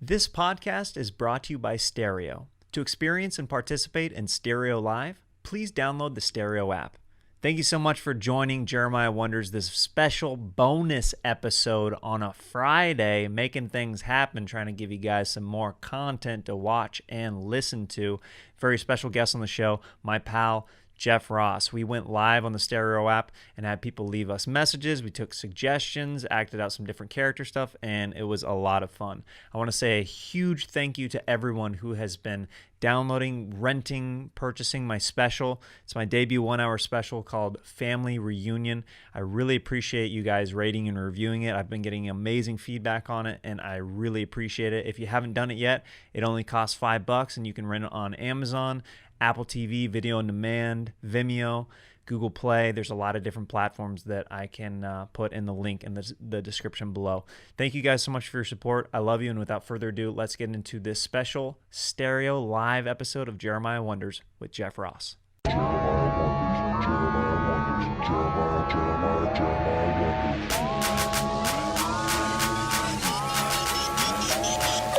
This podcast is brought to you by Stereo. To experience and participate in Stereo Live, please download the Stereo app. Thank you so much for joining Jeremiah Wonders, this special bonus episode on a Friday, making things happen, trying to give you guys some more content to watch and listen to. Very special guest on the show, my pal, Jeff Ross. We went live on the Stereo app and had people leave us messages. We took suggestions, acted out some different character stuff, and it was a lot of fun. I want to say a huge thank you to everyone who has been downloading, renting, purchasing my special. It's my debut 1-hour special called Family Reunion. I really appreciate you guys rating and reviewing it. I've been getting amazing feedback on it, and I really appreciate it. If you haven't done it yet, it only costs $5, and you can rent it on Amazon, Apple TV, Video on Demand, Vimeo, Google Play. There's a lot of different platforms that I can put in the link in the description below. Thank you guys so much for your support. I love you, and without further ado, let's get into this special Stereo Live episode of Jeremiah Wonders with Jeff Ross.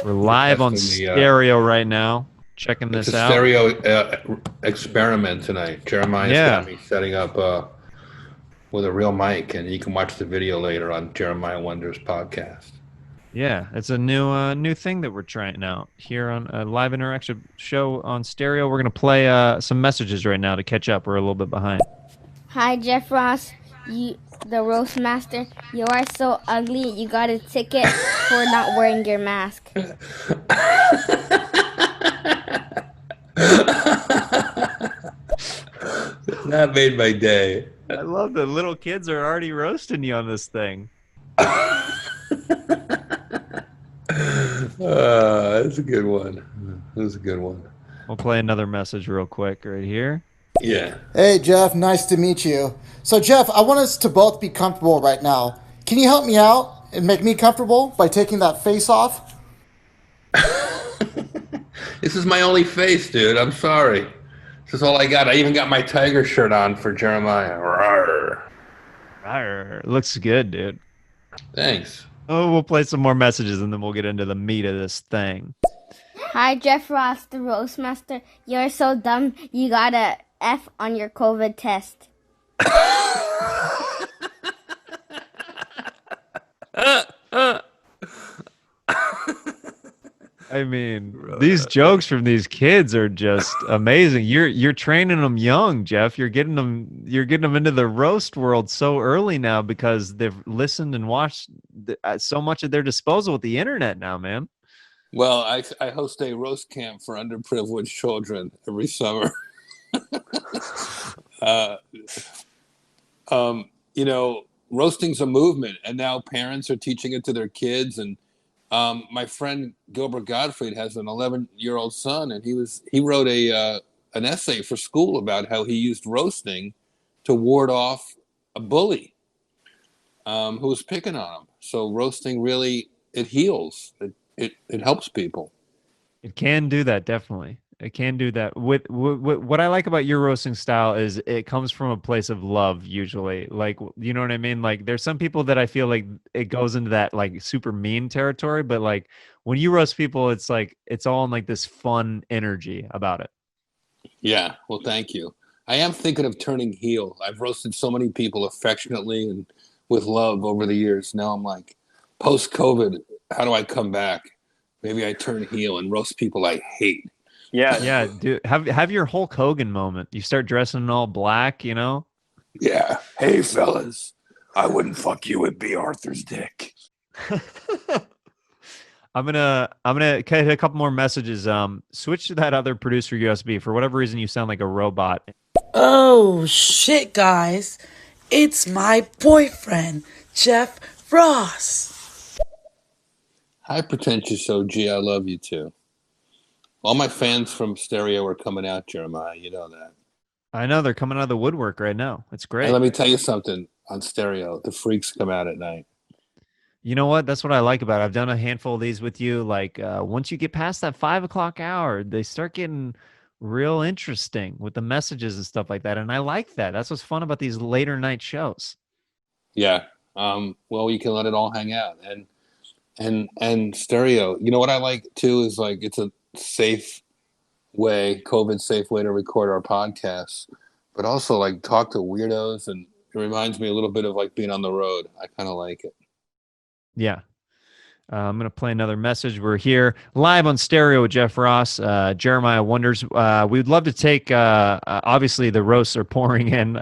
We're live on Stereo right now. Checking this out. It's a stereo experiment tonight. Jeremiah's got me setting up with a real mic, and you can watch the video later on Jeremiah Wonders podcast. Yeah, it's a new thing that we're trying out here on a live interaction show on Stereo. We're gonna play some messages right now to catch up. We're a little bit behind. Hi, Jeff Ross. You, the Roastmaster. You are so ugly. You got a ticket for not wearing your mask. That made my day. I love that little kids are already roasting you on this thing. That's a good one. That's a good one. We'll play another message real quick right here. Yeah. Hey, Jeff. Nice to meet you. So, Jeff, I want us to both be comfortable right now. Can you help me out and make me comfortable by taking that face off? This is my only face, dude. I'm sorry. This is all I got. I even got my tiger shirt on for Jeremiah. Rawr. Rawr. Looks good, dude. Thanks. Oh, we'll play some more messages and then we'll get into the meat of this thing. Hi, Jeff Ross, the Roastmaster. You're so dumb. You got a F on your COVID test. I mean, these jokes from these kids are just amazing. You're training them young, Jeff. You're getting them into the roast world so early now because they've listened and watched so much at their disposal with the internet now, man. Well, I host a roast camp for underprivileged children every summer. Roasting's a movement, and now parents are teaching it to their kids. And my friend Gilbert Gottfried has an 11-year-old son, and he wrote an essay for school about how he used roasting to ward off a bully who was picking on him. So roasting really, it heals. It helps people. It can do that, definitely. It can do that. With what I like about your roasting style is it comes from a place of love usually. Like, you know what I mean? Like there's some people that I feel like it goes into that like super mean territory, but like when you roast people, it's like it's all in like this fun energy about it. Yeah, well, thank you. I am thinking of turning heel. I've roasted so many people affectionately and with love over the years. Now I'm like, post-COVID, how do I come back? Maybe I turn heel and roast people I hate. Yeah, dude. Have your Hulk Hogan moment. You start dressing in all black, you know? Yeah. Hey, fellas, I wouldn't fuck you with B. Arthur's dick. I'm gonna hit a couple more messages. Switch to that other producer USB. For whatever reason, you sound like a robot. Oh shit, guys! It's my boyfriend, Jeff Ross. Hi, pretentious OG. I love you too. All my fans from Stereo are coming out, Jeremiah. You know that. I know they're coming out of the woodwork right now. It's great. And let me tell you something. On Stereo, the freaks come out at night. You know what? That's what I like about it. I've done a handful of these with you. Like once you get past that 5 o'clock hour, they start getting real interesting with the messages and stuff like that. And I like that. That's what's fun about these later night shows. Yeah. Well, you can let it all hang out. and stereo. You know what I like too is like it's a safe way, COVID safe way to record our podcasts, but also like talk to weirdos, and it reminds me a little bit of like being on the road. I kind of like it. Yeah. I'm going to play another message. We're here live on stereo with Jeff Ross. Jeremiah wonders, we'd love to take, obviously the roasts are pouring in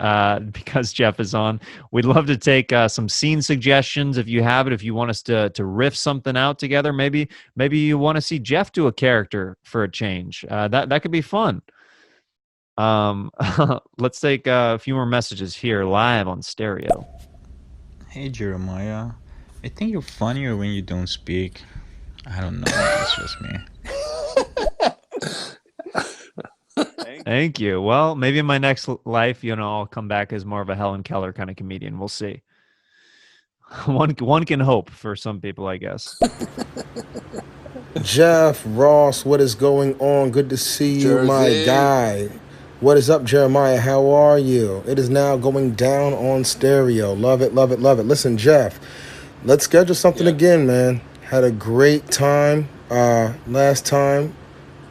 because Jeff is on. We'd love to take some scene suggestions if you have it, if you want us to riff something out together. Maybe you want to see Jeff do a character for a change. That could be fun. Let's take a few more messages here live on stereo. Hey Jeremiah, I think you're funnier when you don't speak. I don't know, it's just me. Thank you. Well, maybe in my next life, I'll come back as more of a Helen Keller kind of comedian. We'll see. One can hope for some people, I guess. Jeff Ross, what is going on? Good to see you, Jersey. my guy. What is up, Jeremiah? How are you? It is now going down on stereo. Love it, love it, love it. Listen, Jeff, let's schedule something again, man. Had a great time last time.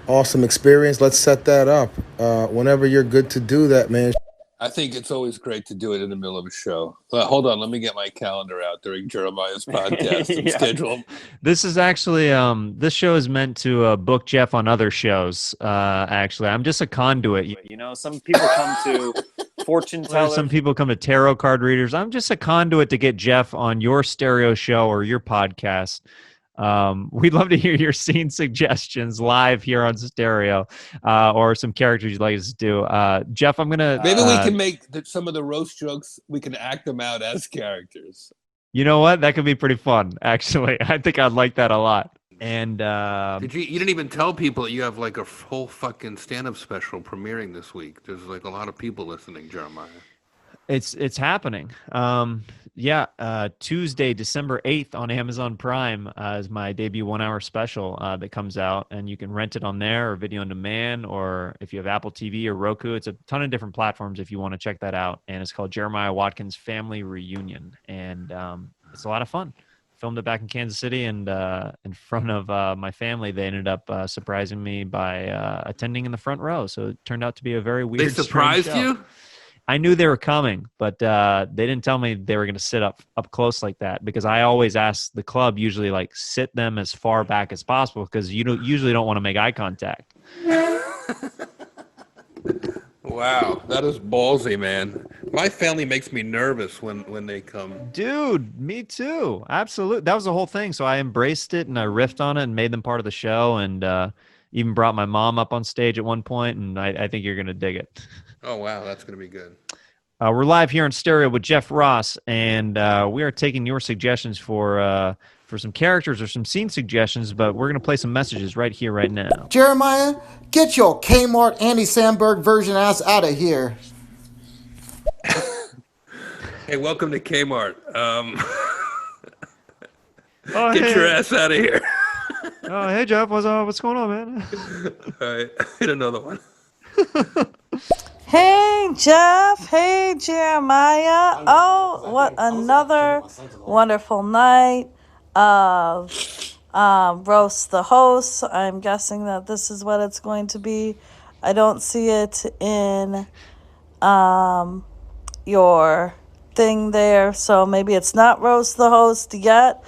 Awesome experience. Let's set that up. Whenever you're good to do that, man. I think it's always great to do it in the middle of a show. Hold on, let me get my calendar out during Jeremiah's podcast and schedule. This is actually this show is meant to book Jeff on other shows. Actually, I'm just a conduit. Some people come to fortune tellers. Some people come to tarot card readers. I'm just a conduit to get Jeff on your stereo show or your podcast. We'd love to hear your scene suggestions live here on stereo, or some characters you'd like us to do. Jeff, I'm gonna maybe we can make some of the roast jokes. We can act them out as characters. You know what? That could be pretty fun. Actually, I think I'd like that a lot. And you didn't even tell people you have like a whole fucking stand-up special premiering this week. There's like a lot of people listening, Jeremiah. It's happening. Tuesday, December 8th on Amazon Prime is my debut 1-hour special that comes out, and you can rent it on there or video on demand, or if you have Apple TV or Roku, it's a ton of different platforms if you want to check that out. And it's called Jeremiah Watkins Family Reunion, and it's a lot of fun. Filmed it back in Kansas City, and in front of my family. They ended up surprising me by attending in the front row, so it turned out to be a very weird. They surprised you? I knew they were coming, but they didn't tell me they were going to sit up close like that, because I always ask the club, usually like sit them as far back as possible, because you usually don't want to make eye contact. Wow, that is ballsy, man. My family makes me nervous when they come. Dude, me too. Absolutely. That was the whole thing. So I embraced it and I riffed on it and made them part of the show, and even brought my mom up on stage at one point, and I think you're going to dig it. Oh, wow. That's going to be good. We're live here on stereo with Jeff Ross, and we are taking your suggestions for some characters or some scene suggestions, but we're going to play some messages right here, right now. Jeremiah, get your Kmart Andy Samberg version ass out of here. Hey, welcome to Kmart. Get your ass out of here. Oh, hey, Jeff. What's going on, man? All right. Hit another one. Hey, Jeff. Hey, Jeremiah. Oh, what another wonderful night of Roast the Host. I'm guessing that this is what it's going to be. I don't see it in your thing there, so maybe it's not Roast the Host yet.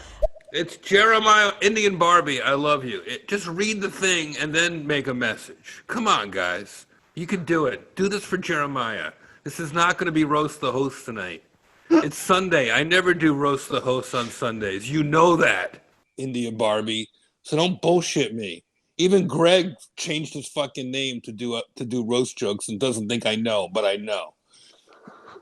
It's Jeremiah, Indian Barbie. I love you. Just read the thing and then make a message. Come on, guys. You can do it. Do this for Jeremiah. This is not going to be Roast the Host tonight. It's Sunday. I never do Roast the Host on Sundays. You know that, Indian Barbie. So don't bullshit me. Even Greg changed his fucking name to do roast jokes and doesn't think I know, but I know.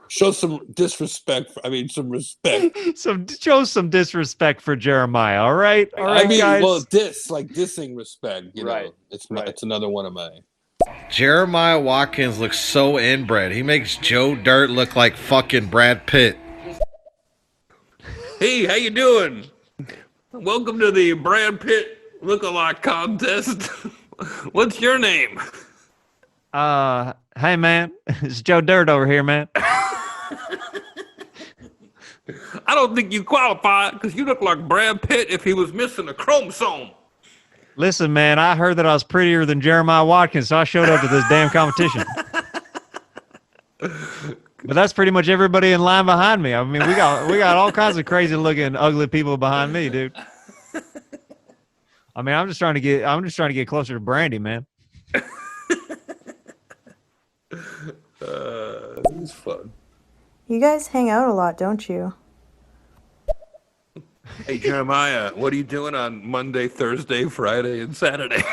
Show some disrespect. Some respect. Show some disrespect for Jeremiah. All right, guys. Well, dissing respect. You know, it's another one of mine. Jeremiah Watkins looks so inbred. He makes Joe Dirt look like fucking Brad Pitt. Hey, how you doing? Welcome to the Brad Pitt look-alike contest. What's your name? Hey, man. It's Joe Dirt over here, man. I don't think you qualify because you look like Brad Pitt if he was missing a chromosome. Listen, man, I heard that I was prettier than Jeremiah Watkins, so I showed up to this damn competition. But that's pretty much everybody in line behind me. I mean, we got all kinds of crazy looking, ugly people behind me, dude. I mean, I'm just trying to get closer to Brandy, man. It's fun. You guys hang out a lot, don't you? Hey, Jeremiah, what are you doing on Monday, Thursday, Friday, and Saturday?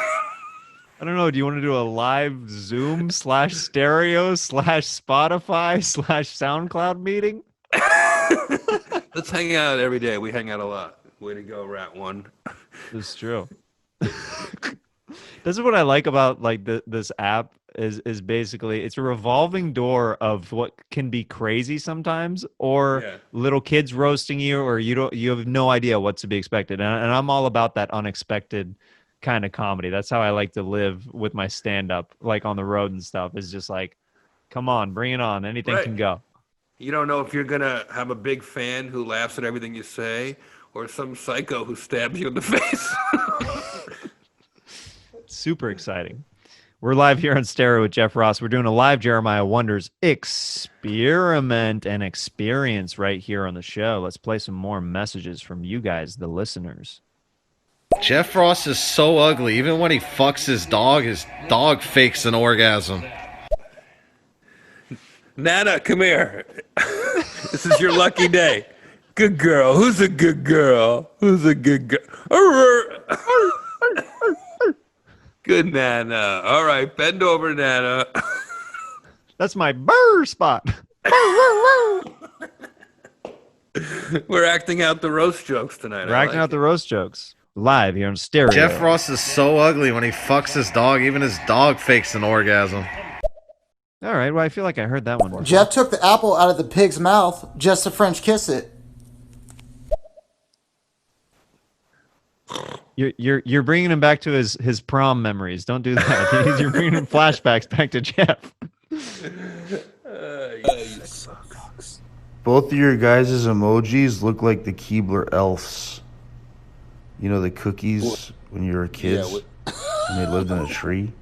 I don't know. Do you want to do a live Zoom / stereo / Spotify / SoundCloud meeting? Let's hang out every day. We hang out a lot. Way to go, Rat One. It's true. This is what I like about like this app is basically it's a revolving door of what can be crazy sometimes, or little kids roasting you, or you have no idea what's to be expected. And I'm all about that unexpected kind of comedy. That's how I like to live with my stand-up, like on the road and stuff. Is just like, come on, bring it on. Anything can go. You don't know if you're gonna have a big fan who laughs at everything you say, or some psycho who stabs you in the face. Super exciting. We're live here on Stereo with Jeff Ross. We're doing a live Jeremiah Wonders experiment and experience right here on the show. Let's play some more messages from you guys, the listeners. Jeff Ross is so ugly. Even when he fucks his dog fakes an orgasm. Nana, come here. This is your lucky day. Good girl. Who's a good girl? Who's a good girl? Good Nana. All right, bend over, Nana. That's my burr spot. We're acting out the roast jokes tonight. We're acting out the roast jokes. Live here on Stereo. Jeff Ross is so ugly when he fucks his dog. Even his dog fakes an orgasm. All right, well, I feel like I heard that one before. Jeff took the apple out of the pig's mouth just to French kiss it. You're bringing him back to his prom memories. Don't do that. You're bringing him flashbacks back to Jeff. Both of your guys' emojis look like the Keebler elves. You know the cookies when you were kids and they lived in a tree?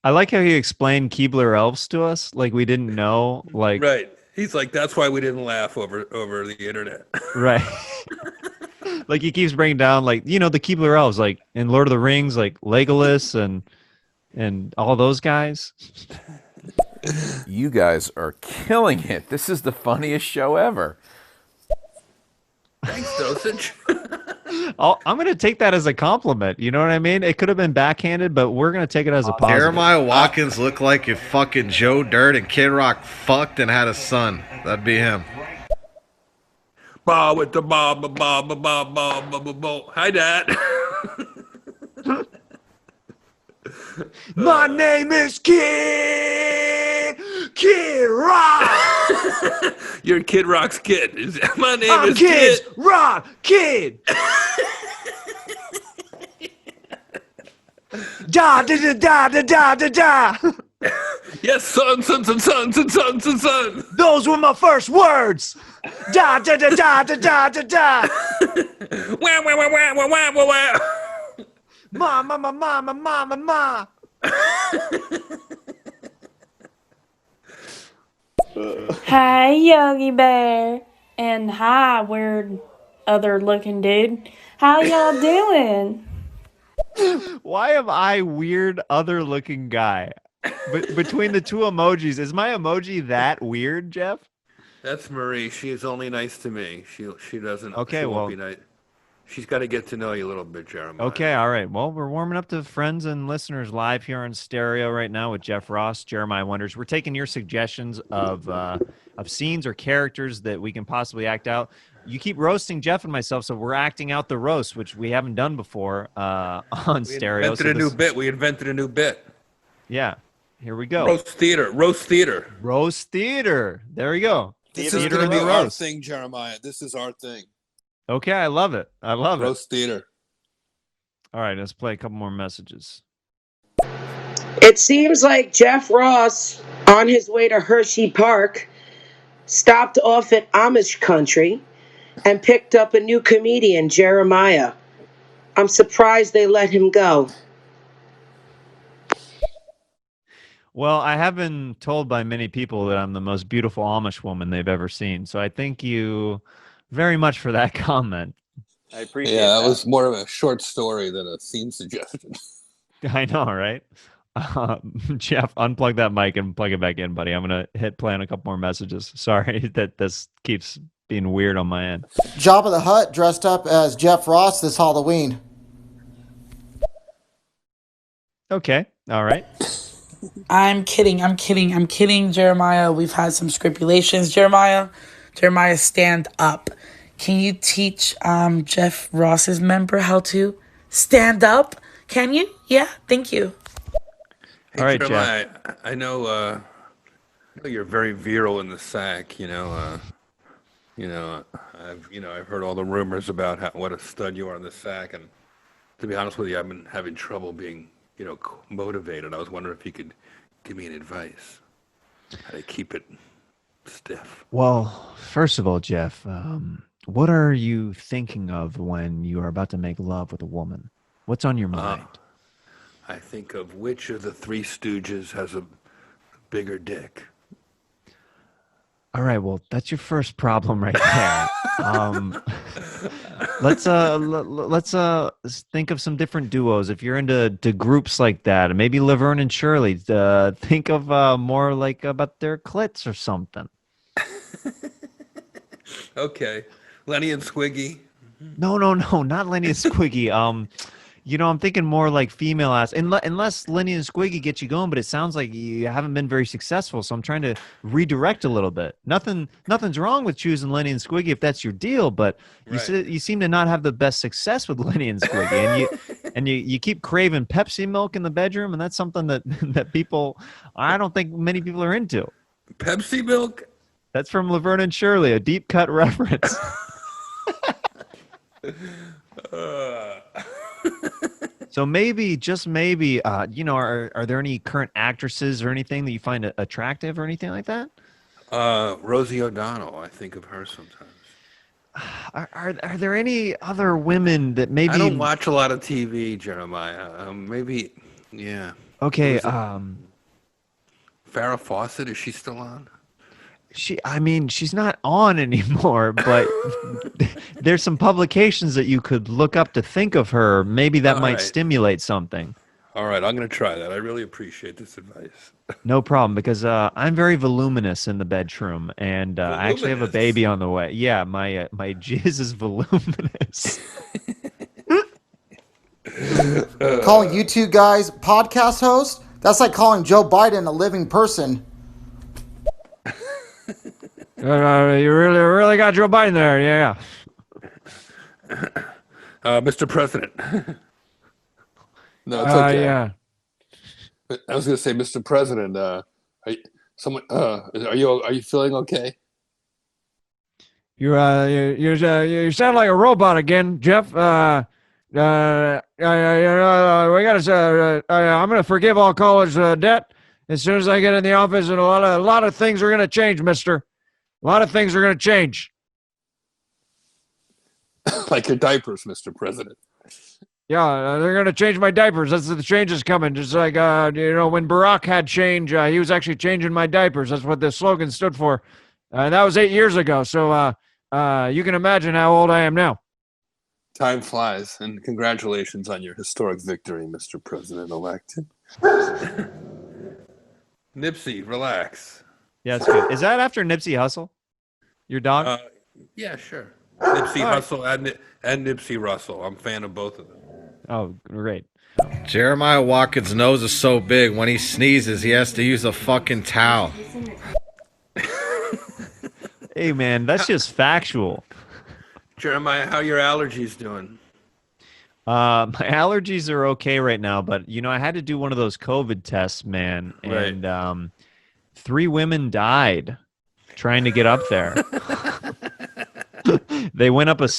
I like how he explained Keebler elves to us, like we didn't know. Like right. He's like, that's why we didn't laugh over the internet. Right. Like he keeps bringing down, like, you know, the Keebler elves, like in Lord of the Rings, like Legolas and all those guys. You guys are killing it. This is the funniest show ever. Thanks, Dosage. I'm going to take that as a compliment. You know what I mean? It could have been backhanded, but we're going to take it as a positive. Jeremiah Watkins looked like if fucking Joe Dirt and Kid Rock fucked and had a son. That'd be him. Ba with the ba ba ba ba ba ba ba ba ba. Hi, Dad. My name is Kid Rock. You're Kid Rock's kid. My name I'm is Kid Rock Kid. Da da da da da da da da. Yes, sons. Those were my first words. Da da da da da da da da. Wah wah wah wah wah wah wah wah. Ma ma ma ma ma ma ma ma. Hi, Yogi Bear. And hi, weird other looking dude. How y'all doing? Why am I weird other looking guy? Between the two emojis, is my emoji that weird, Jeff? That's Marie. She is only nice to me. She doesn't. Okay, she well, won't be nice. She's got to get to know you a little bit, Jeremiah. Okay, all right. Well, we're warming up to friends and listeners live here on Stereo right now with Jeff Ross, Jeremiah Wonders. We're taking your suggestions of scenes or characters that we can possibly act out. You keep roasting Jeff and myself, so we're acting out the roast, which we haven't done before on Stereo. We invented a new bit. Yeah. Here we go. Roast theater. There we go. This is going to be our thing, Jeremiah. This is our thing. Okay, I love it. Roast theater. All right, let's play a couple more messages. It seems like Jeff Ross, on his way to Hershey Park, stopped off at Amish country and picked up a new comedian, Jeremiah. I'm surprised they let him go. Well, I have been told by many people that I'm the most beautiful Amish woman they've ever seen. So I thank you very much for that comment. I appreciate Yeah, that. it was more of a short story than a scene suggestion. I know, right? Jeff, unplug that mic and plug it back in, buddy. I'm going to hit play on a couple more messages. Sorry that this keeps being weird on my end. Jabba the Hutt dressed up as Jeff Ross this Halloween. Okay, all right. I'm kidding, Jeremiah. We've had some scrupulations. Jeremiah, stand up. Can you teach Jeff Ross's member how to stand up? Can you? Yeah, thank you. Hey, all right, Jeremiah, Jeff. I know you're very virile in the sack. I've heard all the rumors about what a stud you are in the sack, and to be honest with you, I've been having trouble being motivated. I was wondering if you could give me an advice how to keep it stiff. Well, first of all, Jeff, what are you thinking of when you are about to make love with a woman? What's on your mind? I think of which of the Three Stooges has a bigger dick. All right, well, that's your first problem right there. Let's think of some different duos. If you're into groups like that, maybe Laverne and Shirley. Think of more like about their clits or something. Okay, Lenny and Squiggy. No, not Lenny and Squiggy. I'm thinking more like female ass. Unless Lenny and Squiggy get you going, but it sounds like you haven't been very successful. So I'm trying to redirect a little bit. Nothing's wrong with choosing Lenny and Squiggy if that's your deal, but you seem to not have the best success with Lenny and Squiggy, and you keep craving Pepsi milk in the bedroom, and that's something that people, I don't think many people are into. Pepsi milk? That's from Laverne and Shirley, a deep cut reference. So maybe, just maybe, are there any current actresses or anything that you find attractive or anything like that? Rosie O'Donnell. I think of her sometimes. Are there any other women that maybe... I don't watch a lot of TV, Jeremiah. Maybe, yeah. Okay. Farrah Fawcett, is she still on? She's not on anymore, but there's some publications that you could look up to think of her. Maybe that might stimulate something. All right, I'm going to try that. I really appreciate this advice. No problem, because I'm very voluminous in the bedroom, and I actually have a baby on the way. Yeah, my jizz is voluminous. Calling you two guys podcast host? That's like calling Joe Biden a living person. You really got Joe Biden there, yeah. Mr. President. No, it's okay. Yeah. I was going to say, Mr. President. Are you feeling okay? You sound like a robot again, Jeff. We gotta. I'm gonna forgive all college debt as soon as I get in the office, and a lot of things are gonna change, Mister. A lot of things are going to change. Like your diapers, Mr. President. Yeah, they're going to change my diapers. That's the change is coming. Just like, when Barack had change, he was actually changing my diapers. That's what the slogan stood for. And that was 8 years ago. So you can imagine how old I am now. Time flies. And congratulations on your historic victory, Mr. President-elect. Nipsey, relax. Yeah, that's good. Is that after Nipsey Hussle? Your dog? Yeah, sure. Nipsey Hussle and Nipsey Russell. I'm a fan of both of them. Oh, great. Jeremiah Watkins' nose is so big, when he sneezes, he has to use a fucking towel. Hey, man, that's just factual. Jeremiah, how are your allergies doing? My allergies are okay right now, but, I had to do one of those COVID tests, man. Right. And 3 women died trying to get up there. They went up a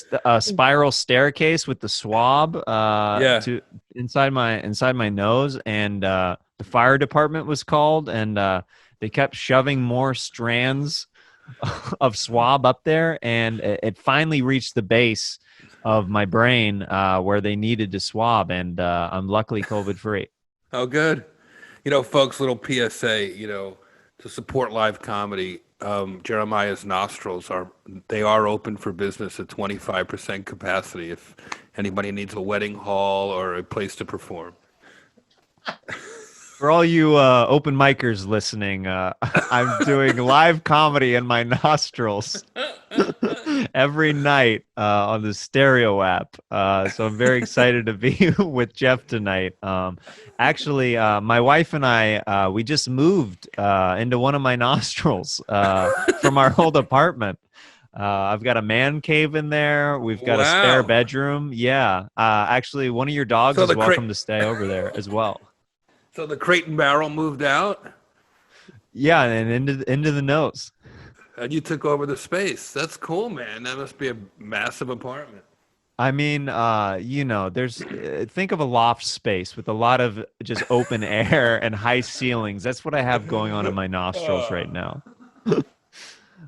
spiral staircase with the swab to inside my nose, and the fire department was called, and they kept shoving more strands of swab up there, and it finally reached the base of my brain where they needed to swab, and I'm luckily COVID free. Oh, good. You know, folks, little PSA, you know, to support live comedy, Jeremiah's nostrils are open for business at 25% capacity if anybody needs a wedding hall or a place to perform. For all you open micers listening, I'm doing live comedy in my nostrils every night on the Stereo app. So I'm very excited to be with Jeff tonight. Actually, my wife and I, we just moved into one of my nostrils from our old apartment. I've got a man cave in there. We've got a spare bedroom. Yeah. Actually, one of your dogs is welcome to stay over there as well. So the crate and barrel moved out? Yeah, and into the nose. And you took over the space. That's cool, man. That must be a massive apartment. I mean, you know, there's think of a loft space with a lot of just open air and high ceilings. That's what I have going on in my nostrils right now.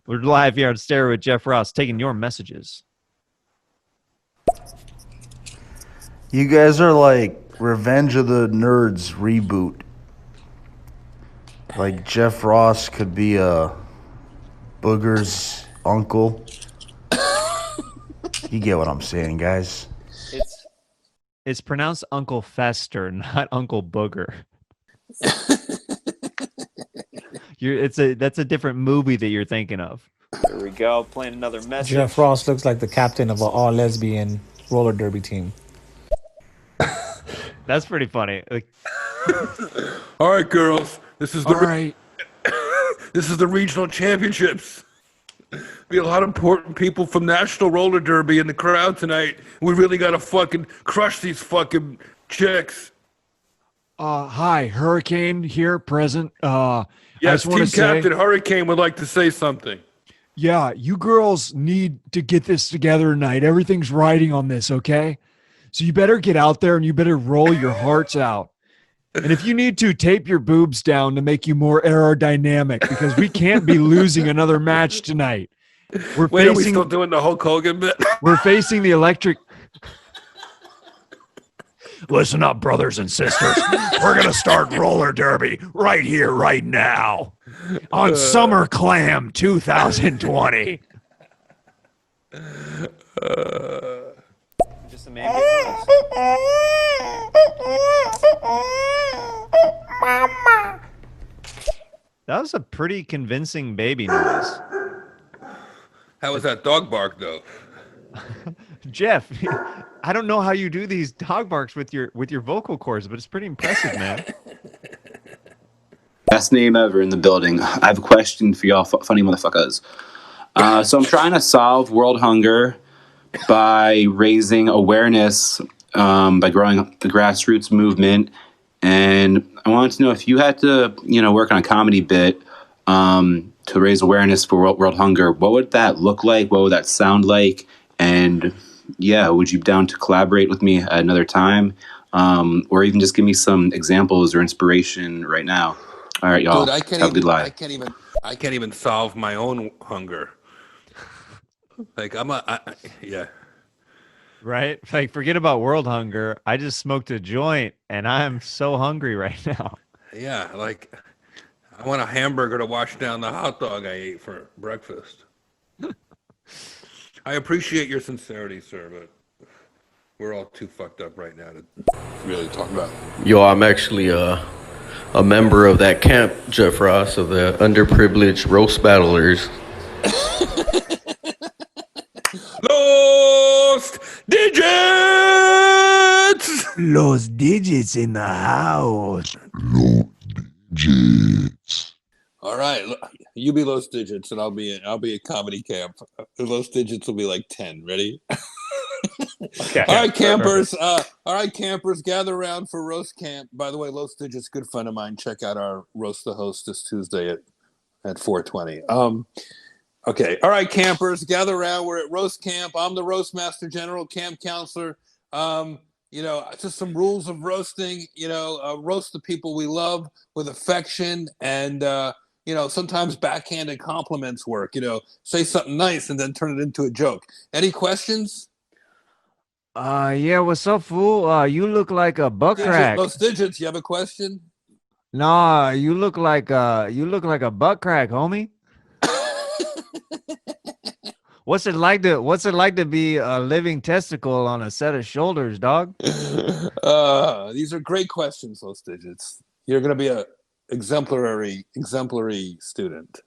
We're live here on Stereo with Jeff Ross, taking your messages. You guys are like Revenge of the Nerds reboot. Like Jeff Ross could be a Booger's uncle. You get what I'm saying, guys. It's pronounced Uncle Fester, not Uncle Booger. That's a different movie that you're thinking of. There we go, playing another message. Jeff Ross looks like the captain of an all-lesbian roller derby team. That's pretty funny. All right, girls. This is the this is the regional championships. Be a lot of important people from National Roller Derby in the crowd tonight. We really got to fucking crush these fucking chicks. Hi, Hurricane here, present. Yes, Team Captain Hurricane would like to say something. Yeah, you girls need to get this together tonight. Everything's riding on this, okay? So you better get out there and you better roll your hearts out. And if you need to, tape your boobs down to make you more aerodynamic, because we can't be losing another match tonight. Are we still doing the Hulk Hogan bit? We're facing the electric. Listen up, brothers and sisters. We're going to start roller derby right here, right now on Summer Clam 2020. Just a man. That was a pretty convincing baby noise. How was that dog bark, though? Jeff, I don't know how you do these dog barks with your vocal cords, but it's pretty impressive, man. Best name ever in the building. I have a question for y'all funny motherfuckers. So I'm trying to solve world hunger by raising awareness, by growing the grassroots movement. And I wanted to know if you had to, work on a comedy bit to raise awareness for world hunger, what would that look like? What would that sound like? And yeah, would you be down to collaborate with me at another time? Or even just give me some examples or inspiration right now. All right, y'all. Dude, have a good life. I can't even solve my own hunger. Like yeah. Right? Like, forget about world hunger. I just smoked a joint and I'm so hungry right now. Yeah, like I want a hamburger to wash down the hot dog I ate for breakfast. I appreciate your sincerity, sir, but we're all too fucked up right now to really talk about it. Yo, I'm actually a member of that camp, Jeff Ross, of the underprivileged roast battlers. Lost digits! Los digits in the house. Los digits. All right, you be Los Digits, and I'll be at comedy camp. Los Digits will be like 10. Ready? Okay. All right, campers. Gather around for roast camp. By the way, Los Digits, good friend of mine. Check out our roast the host this Tuesday at 4:20. Okay. All right, campers, gather around. We're at roast camp. I'm the Roastmaster General, camp counselor. Just some rules of roasting. Roast the people we love with affection and. sometimes backhanded compliments work. Say something nice and then turn it into a joke. Any questions? Yeah, what's up, fool? You look like a butt crack. Those digits, you have a question? Nah, you look like a butt crack, homie. What's it like to be a living testicle on a set of shoulders, dog? These are great questions, those digits. You're going to be a exemplary student.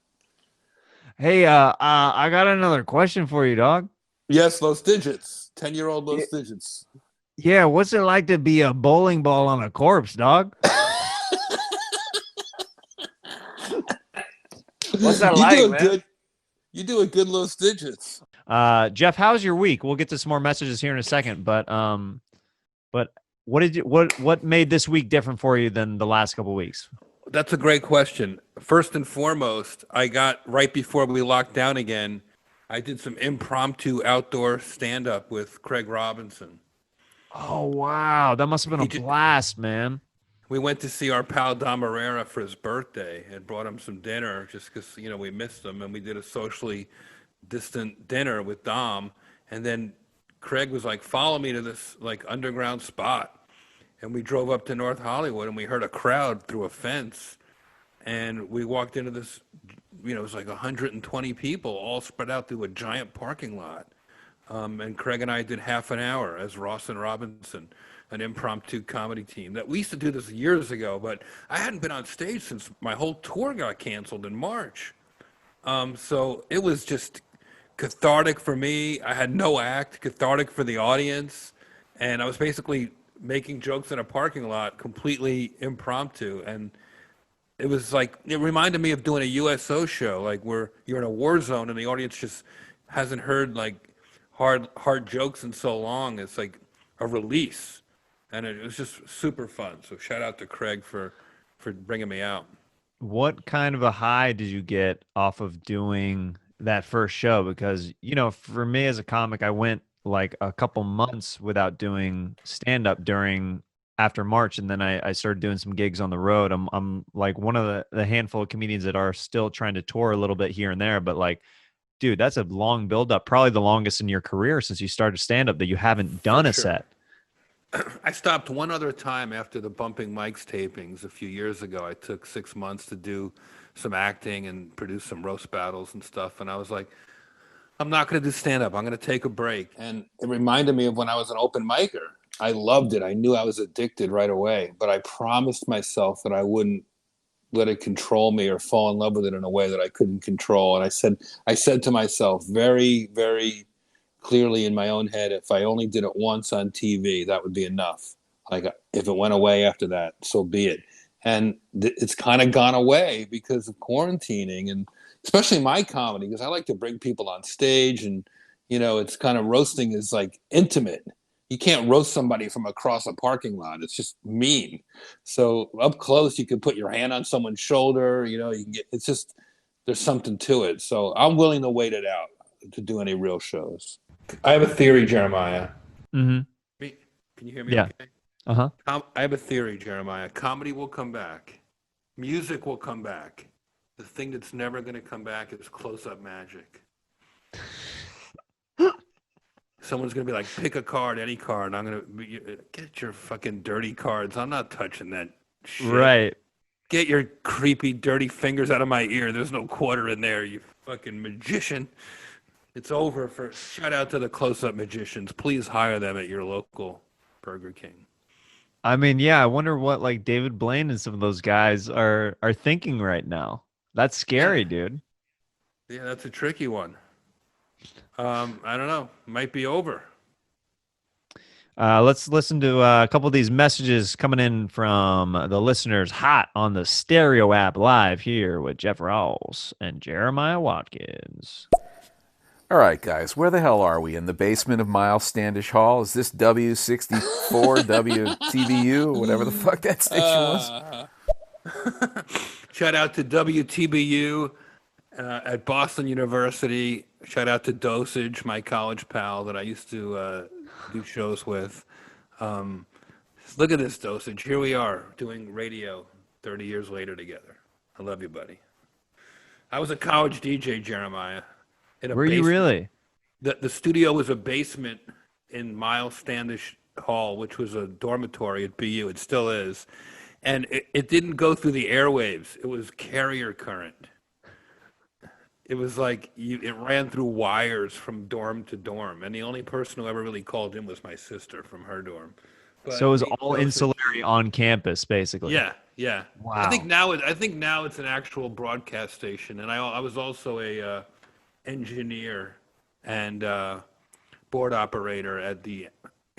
Hey, I got another question for you, dog. Yes, those digits. 10-year-old those digits. Yeah, what's it like to be a bowling ball on a corpse, dog? What's that like, man? You do a good Los Digits. Jeff, how's your week? We'll get to some more messages here in a second, but what made this week different for you than the last couple of weeks? That's a great question. First and foremost, I got right before we locked down again, I did some impromptu outdoor stand-up with Craig Robinson. Oh wow, that must have been a blast, man. We went to see our pal Dom Herrera for his birthday and brought him some dinner just because, we missed him. And we did a socially distant dinner with Dom. And then Craig was like, follow me to this underground spot. And we drove up to North Hollywood and we heard a crowd through a fence. And we walked into this, it was like 120 people all spread out through a giant parking lot. And Craig and I did half an hour as Ross and Robinson, an impromptu comedy team. That we used to do this years ago, but I hadn't been on stage since my whole tour got canceled in March. So it was just cathartic for me. I had no act, cathartic for the audience. And I was basically making jokes in a parking lot, completely impromptu. And it was like, it reminded me of doing a USO show, like where you're in a war zone and the audience just hasn't heard hard jokes in so long. It's like a release. And it was just super fun. So shout out to Craig for bringing me out. What kind of a high did you get off of doing that first show? Because, for me as a comic, I went like a couple months without doing stand-up after March. And then I started doing some gigs on the road. I'm like one of the handful of comedians that are still trying to tour a little bit here and there. But dude, that's a long build-up, probably the longest in your career since you started stand-up that you haven't done a set. I stopped one other time after the Bumping Mics tapings a few years ago. I took 6 months to do some acting and produce some roast battles and stuff. And I was like, I'm not going to do stand-up. I'm going to take a break. And it reminded me of when I was an open micer. I loved it. I knew I was addicted right away. But I promised myself that I wouldn't let it control me or fall in love with it in a way that I couldn't control. And I said to myself very, very clearly in my own head, if I only did it once on TV, that would be enough. Like if it went away after that, so be it. And it's kind of gone away because of quarantining, and especially my comedy, because I like to bring people on stage, and it's kind of, roasting is like intimate. You can't roast somebody from across a parking lot. It's just mean. So up close, you can put your hand on someone's shoulder. You can get. It's just, there's something to it. So I'm willing to wait it out to do any real shows. I have a theory, Jeremiah. Mm-hmm. Can you hear me? Yeah. Okay? Uh-huh. I have a theory, Jeremiah. Comedy will come back. Music will come back. The thing that's never going to come back is close-up magic. Someone's going to be like, pick a card, any card. I'm going to get your fucking dirty cards. I'm not touching that shit. Right. Get your creepy, dirty fingers out of my ear. There's no quarter in there, you fucking magician. It's over. Shout out to the close-up magicians. Please hire them at your local Burger King. I mean, yeah, I wonder what David Blaine and some of those guys are thinking right now. That's scary, dude. Yeah, that's a tricky one. I don't know. Might be over. Let's listen to a couple of these messages coming in from the listeners hot on the Stereo app live here with Jeff Ross and Jeremiah Watkins. All right, guys, where the hell are we? In the basement of Miles Standish Hall? Is this W64, WTBU, whatever the fuck that station was? Shout out to WTBU at Boston University. Shout out to Dosage, my college pal that I used to do shows with. Look at this, Dosage. Here we are doing radio 30 years later together. I love you, buddy. I was a college DJ, Jeremiah. In a Were you basement. really? The studio was a basement in Miles Standish Hall, which was a dormitory at BU. It still is. And it didn't go through the airwaves. It was carrier current. It was like it ran through wires from dorm to dorm. And the only person who ever really called in was my sister from her dorm. But So it was all insulary on campus, basically. Yeah, yeah. Wow. I think now it's an actual broadcast station, and I was also a engineer and board operator at the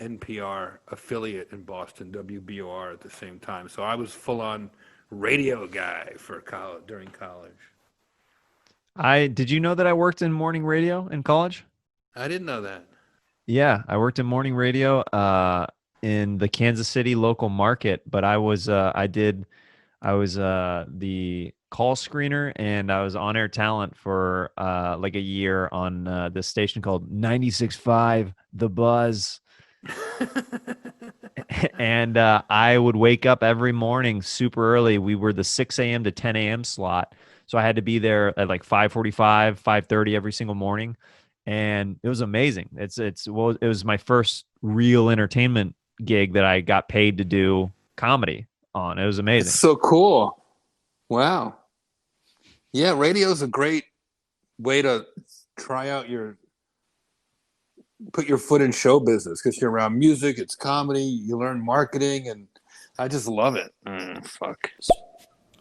NPR affiliate in Boston, WBOR, at the same time. So I was full on radio guy for college during college. Did you know that I worked in morning radio in college? I didn't know that. Yeah, I worked in morning radio in the Kansas City local market, but I was the call screener, and I was on air talent for like a year on this station called 96.5 The Buzz. And I would wake up every morning super early. We were the 6 a.m. to 10 a.m. slot. So I had to be there at like 5:45, 5:30 every single morning. And it was amazing. It was my first real entertainment gig that I got paid to do comedy on. It was amazing. It's so cool. Wow. Yeah, radio's a great way to try out put your foot in show business, because you're around music, it's comedy, you learn marketing, and I just love it. Fuck.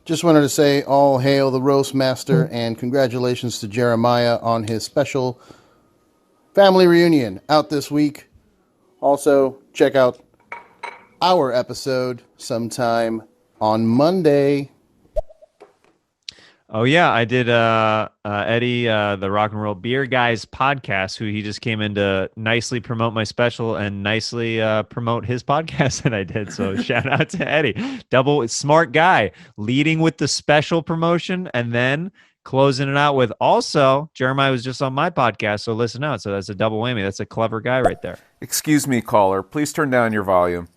Just wanted to say all hail the Roastmaster and congratulations to Jeremiah on his special family reunion out this week. Also, check out our episode sometime on Monday. Oh yeah, I did Eddie, the Rock and Roll Beer Guys podcast, who he just came in to nicely promote my special and nicely promote his podcast that I did. So shout out to Eddie. Double smart guy, leading with the special promotion and then closing it out with also Jeremiah was just on my podcast, so listen out. So that's a double whammy. That's a clever guy right there. Excuse me, caller. Please turn down your volume.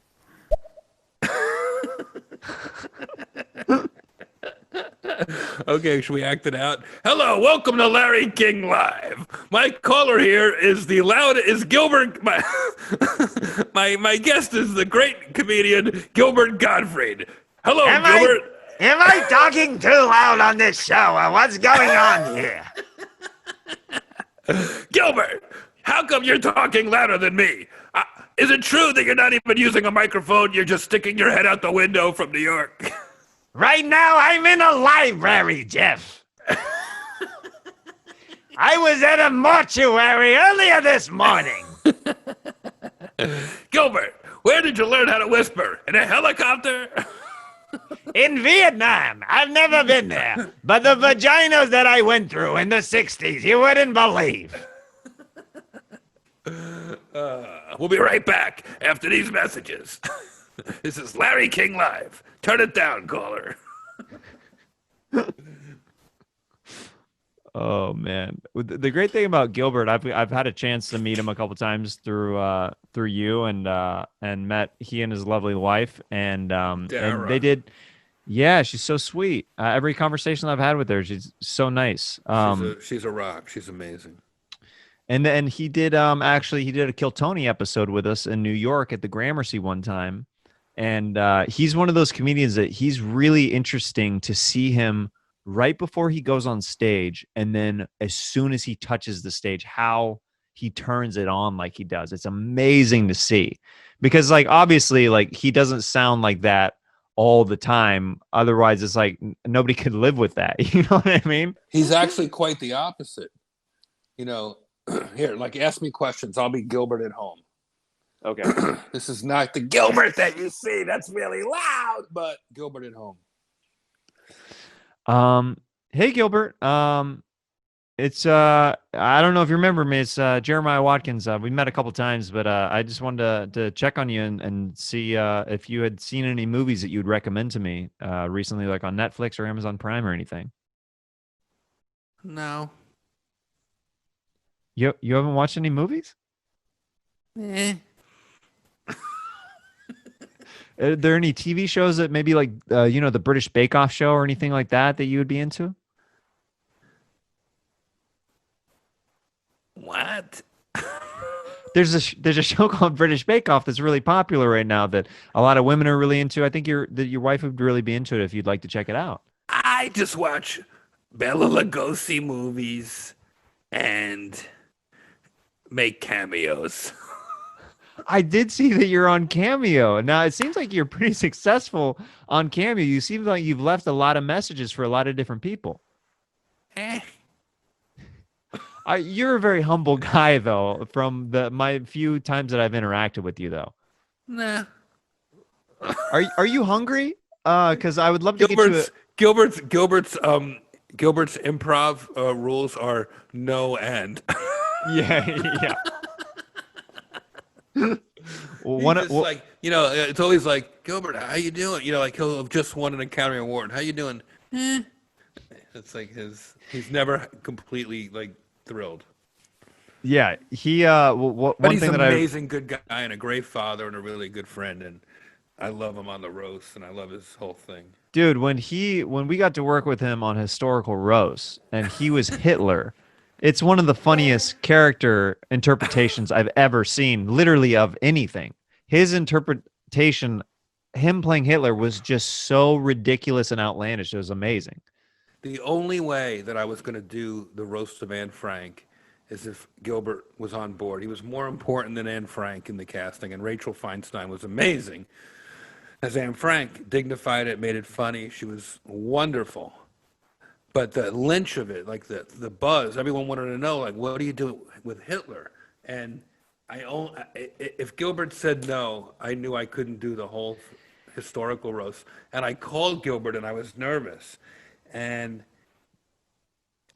Okay, should we act it out? Hello, welcome to Larry King Live. My caller here is Gilbert. My guest is the great comedian Gilbert Gottfried. Hello, Gilbert. Am I talking too loud on this show? What's going on here? Gilbert, how come you're talking louder than me? Is it true that you're not even using a microphone? You're just sticking your head out the window from New York? Right now, I'm in a library, Jeff. I was at a mortuary earlier this morning. Gilbert, where did you learn how to whisper? In a helicopter? In Vietnam. I've never been there. But the vaginas that I went through in the 60s, you wouldn't believe. We'll be right back after these messages. This is Larry King Live. Turn it down, caller. Oh man, the great thing about Gilbert, I've had a chance to meet him a couple times through you and met he and his lovely wife and they did. Yeah, she's so sweet. Every conversation I've had with her, she's so nice. She's a rock. She's amazing. And then he did actually he did a Kill Tony episode with us in New York at the Gramercy one time. And he's one of those comedians that he's really interesting to see him right before he goes on stage. And then as soon as he touches the stage, how he turns it on like he does. It's amazing to see because like, obviously like he doesn't sound like that all the time. Otherwise it's like nobody could live with that. You know what I mean? He's actually quite the opposite. You know, here, like ask me questions. I'll be Gilbert at home. Okay. This is not the Gilbert that you see. That's really loud, but Gilbert at home. Hey Gilbert. It's I don't know if you remember me. It's Jeremiah Watkins. We met a couple times, but I just wanted to check on you and see if you had seen any movies that you'd recommend to me recently, like on Netflix or Amazon Prime or anything. No. You haven't watched any movies? Are there any TV shows that maybe like the British Bake Off show or anything like that that you would be into? What? There's a show called British Bake Off that's really popular right now that a lot of women are really into. I think your wife would really be into it if you'd like to check it out. I just watch Bela Lugosi movies and make cameos. I did see that you're on Cameo. Now, it seems like you're pretty successful on Cameo. You seem like you've left a lot of messages for a lot of different people. You're a very humble guy, though, from my few times that I've interacted with you, though. Nah. Are you hungry? Because I would love to Gilbert's improv rules are no end. Yeah. Like, you know, it's always like, Gilbert, how you doing? You know, like he'll have just won an Academy Award. How you doing? It's like he's never completely like thrilled. Yeah, he But one he's thing an that amazing good guy and a great father and a really good friend, and I love him on the roast and I love his whole thing. Dude, when we got to work with him on historical roasts and he was Hitler, it's one of the funniest character interpretations I've ever seen, literally of anything. His interpretation, him playing Hitler, was just so ridiculous and outlandish. It was amazing. The only way that I was going to do the roast of Anne Frank is if Gilbert was on board. He was more important than Anne Frank in the casting, and Rachel Feinstein was amazing as Anne Frank. Dignified it, made it funny. She was wonderful. But the lynch of it, like the buzz, everyone wanted to know, like, what do you do with Hitler? And if Gilbert said no, I knew I couldn't do the whole historical roast. And I called Gilbert, and I was nervous. And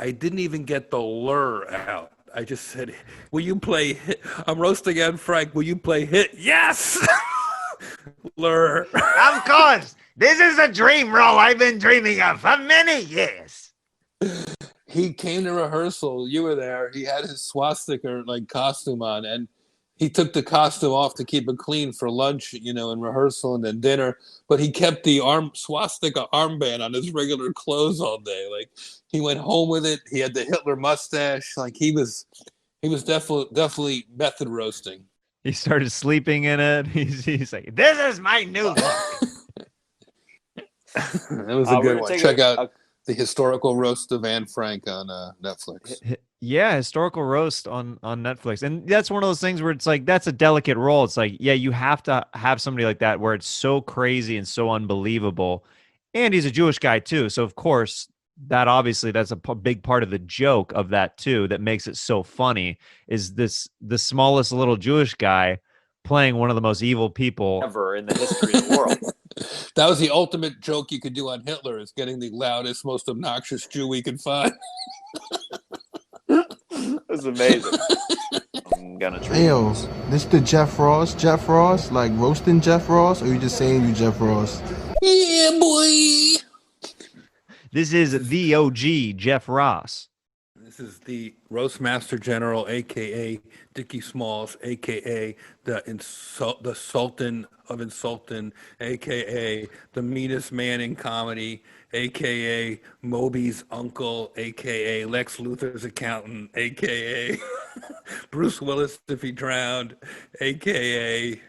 I didn't even get the lure out. I just said, will you play hit? I'm roasting Anne Frank. Will you play hit? Yes! Lure. Of course. This is a dream role I've been dreaming of for many years. He came to rehearsal. You were there. He had his swastika like costume on, and he took the costume off to keep it clean for lunch, you know, in rehearsal and then dinner. But he kept the swastika armband on his regular clothes all day. Like he went home with it. He had the Hitler mustache. Like he was definitely method roasting. He started sleeping in it. He's like, this is my new look. That was a good one. Check out the historical roast of Anne Frank on Netflix. Yeah, historical roast on Netflix. And that's one of those things where it's like, that's a delicate role. It's like, yeah, you have to have somebody like that where it's so crazy and so unbelievable. And he's a Jewish guy too. So of course, that's a big part of the joke of that too, that makes it so funny, is the smallest little Jewish guy playing one of the most evil people ever in the history of the world. That was the ultimate joke you could do on Hitler, is getting the loudest, most obnoxious Jew we could find. It was amazing. I'm gonna try. Hey, this the Jeff Ross? Jeff Ross? Like roasting Jeff Ross? Or you just saying you Jeff Ross? Yeah, boy. This is the OG Jeff Ross. This is the Roastmaster General, a.k.a. Dickie Smalls, a.k.a. the Sultan of Insultin, a.k.a. the meanest man in comedy, a.k.a. Moby's uncle, a.k.a. Lex Luthor's accountant, a.k.a. Bruce Willis if he drowned, a.k.a.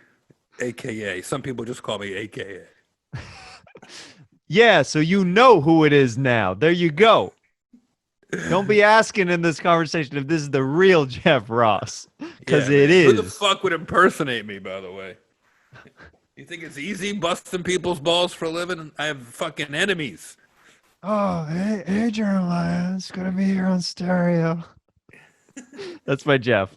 Some people just call me a.k.a. Yeah, so you know who it is now. There you go. Don't be asking in this conversation if this is the real Jeff Ross, because it is. Who the fuck would impersonate me, by the way? You think it's easy busting people's balls for a living? I have fucking enemies. Oh, hey, Jeremiah. It's good to be here on stereo. That's my Jeff.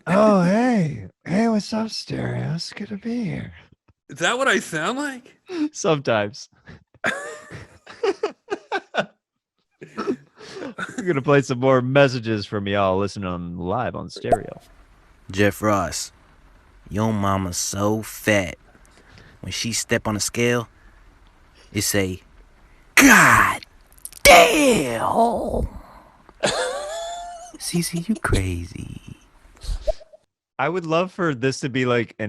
Oh, hey, what's up, stereo? It's good to be here. Is that what I sound like? Sometimes. We're going to play some more messages from y'all listening on live on stereo. Jeff Ross, your mama's so fat. When she step on a scale, it say, God damn. Cece, you crazy. I would love for this to be like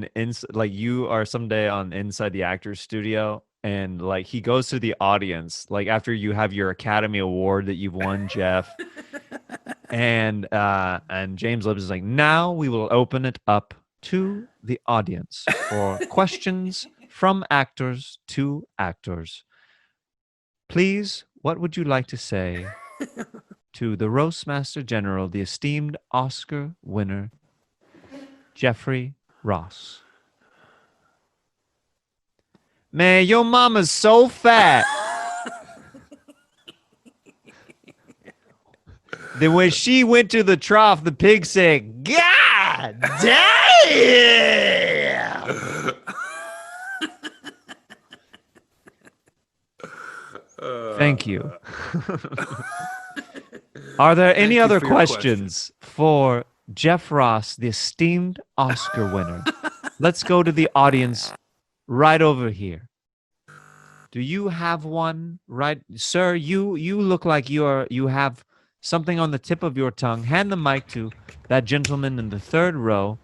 like you are someday on Inside the Actors Studio, and like he goes to the audience, like after you have your Academy Award that you've won, Jeff, and he's like, hey, And James Libbs is like, now we will open it up to the audience for questions from actors to actors. Please, what would you like to say to the Roastmaster General, the esteemed Oscar winner, Jeffrey Ross? Man, your mama's so fat. Then when she went to the trough, the pig said, God damn! Thank you. Are there any other questions for Jeff Ross, the esteemed Oscar winner? Let's go to the audience right over here. Do you have one? Right, sir, you look like you have something on the tip of your tongue. Hand the mic to that gentleman in the third row.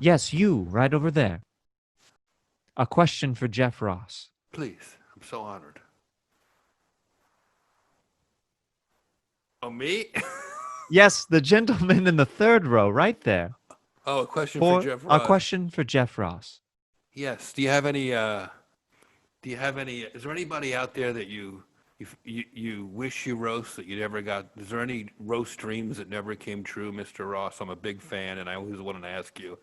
Yes, you, right over there. A question for Jeff Ross. Please, I'm so honored. Oh, me? Yes, the gentleman in the third row, right there. Oh, a question for Jeff Ross. A question for Jeff Ross. Yes. Do you have any? Is there anybody out there that you wish you roast that you never got? Is there any roast dreams that never came true, Mr. Ross? I'm a big fan, and I always wanted to ask you,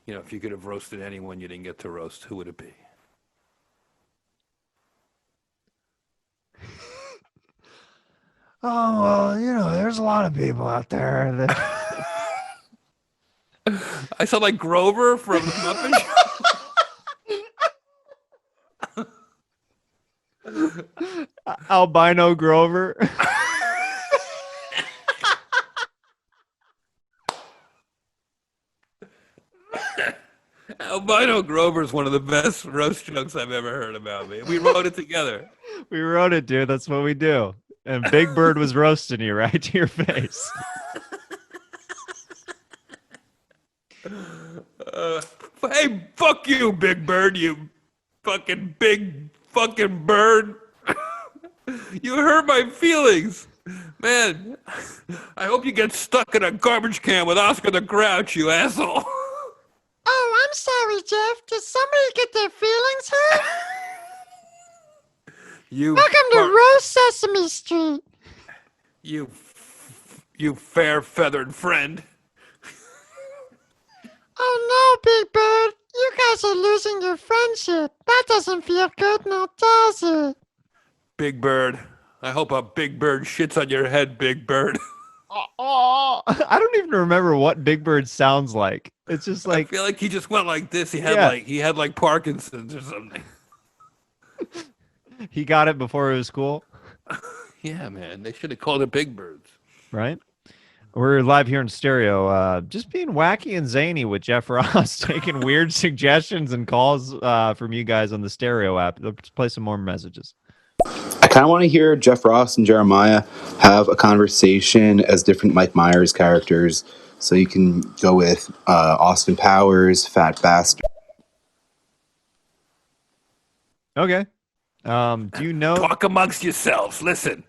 if you could have roasted anyone you didn't get to roast, who would it be? Oh, well, there's a lot of people out there that... I sound like Grover from the Muppet Show. Albino Grover. Albino Grover is one of the best roast jokes I've ever heard about me. We wrote it together. We wrote it, dude. That's what we do. And Big Bird was roasting you right to your face. Hey, fuck you, Big Bird, you fucking big fucking bird. You hurt my feelings. Man, I hope you get stuck in a garbage can with Oscar the Grouch, you asshole. Oh, I'm sorry, Jeff. Did somebody get their feelings hurt? Welcome to Roast Sesame Street. You fair-feathered friend. Oh, no, Big Bird. You guys are losing your friendship. That doesn't feel good, now does it? Big Bird. I hope a big bird shits on your head, Big Bird. Oh, I don't even remember what Big Bird sounds like. It's just like... I feel like he just went like this. He had like Parkinson's or something. He got it before it was cool. Yeah, man. They should have called it Big Birds. Right? We're live here in stereo, just being wacky and zany with Jeff Ross, taking weird suggestions and calls from you guys on the stereo app. Let's play some more messages. I kind of want to hear Jeff Ross and Jeremiah have a conversation as different Mike Meyers characters. So you can go with Austin Powers, Fat Bastard. Okay. Do you know? Talk amongst yourselves. Listen.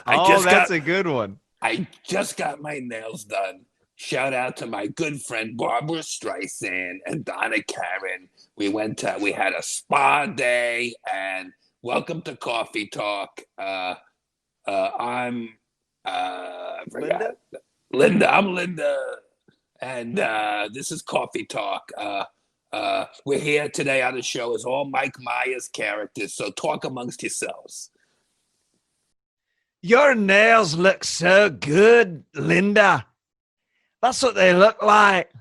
That's a good one. I just got my nails done. Shout out to my good friend Barbara Streisand and Donna Karen. We had a spa day, and welcome to Coffee Talk. I'm Linda. I'm Linda, and this is Coffee Talk. We're here today on the show as all Mike Myers characters, so talk amongst yourselves. Your nails look so good, Linda. That's what they look like.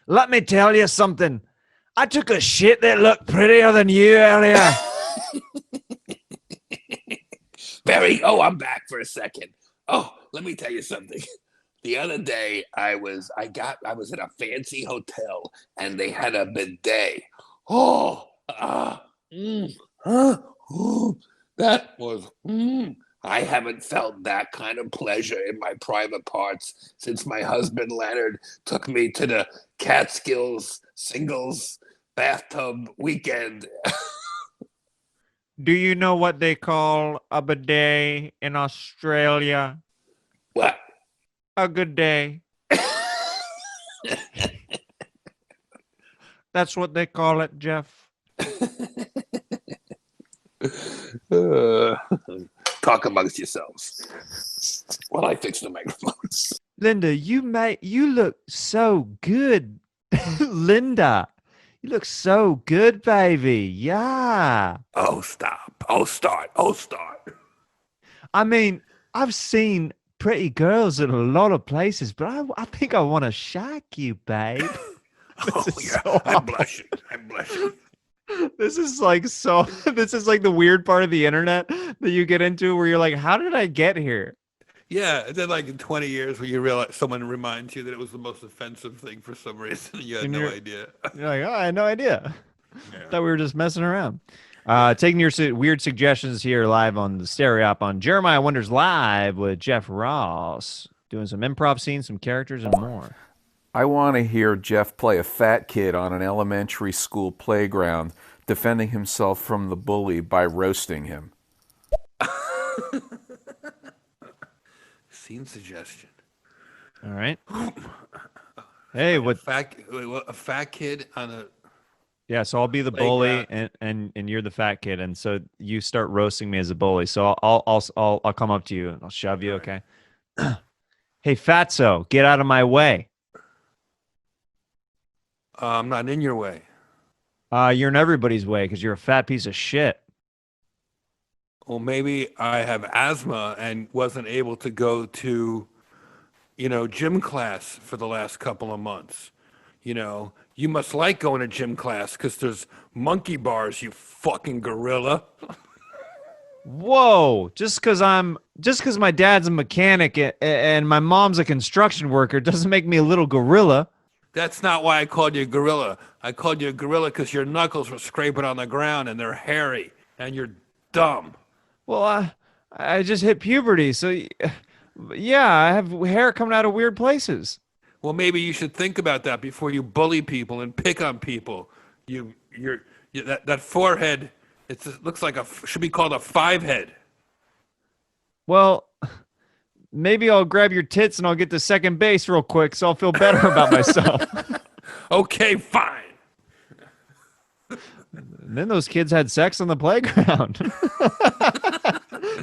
Let me tell you something. I took a shit that looked prettier than you earlier. I'm back for a second. Oh, let me tell you something. The other day I was in a fancy hotel and they had a bidet. That was I haven't felt that kind of pleasure in my private parts since my husband Leonard took me to the Catskills singles bathtub weekend. Do you know what they call a bidet in Australia? What? a good day. That's what they call it, Jeff. Talk amongst yourselves while I fix the microphone. Linda, you look so good. Linda, you look so good, baby. Yeah. Oh, stop. Oh, start. Oh, start. I mean, I've seen pretty girls in a lot of places, but I think I want to shack you, babe. Oh, yeah. So I'm blushing. I'm blushing. This is like the weird part of the internet that you get into where you're like, how did I get here? Yeah, and then like in 20 years when you realize someone reminds you that it was the most offensive thing for some reason, you had no idea. You're like, oh, I had no idea. Yeah. Thought we were just messing around. Taking your weird suggestions here live on the Stereo Op on Jeremiah Wonders Live with Jeff Ross, doing some improv scenes, some characters, and more. I want to hear Jeff play a fat kid on an elementary school playground, defending himself from the bully by roasting him. Scene suggestion. All right. Hey, what? A fat kid on a. Yeah, so I'll be the bully, and you're the fat kid, and so you start roasting me as a bully. So I'll come up to you and I'll shove you. Okay. Hey, fatso, get out of my way. I'm not in your way. You're in everybody's way because you're a fat piece of shit. Well, maybe I have asthma and wasn't able to go to, gym class for the last couple of months. You must like going to gym class because there's monkey bars, you fucking gorilla. Whoa! Just because my dad's a mechanic and my mom's a construction worker doesn't make me a little gorilla. That's not why I called you a gorilla. I called you a gorilla because your knuckles were scraping on the ground and they're hairy and you're dumb. Well, I just hit puberty, so yeah, I have hair coming out of weird places. Well, maybe you should think about that before you bully people and pick on people. That forehead, looks like should be called a 5-head. Well, maybe I'll grab your tits and I'll get to second base real quick, so I'll feel better about myself. Okay, fine. And then those kids had sex on the playground.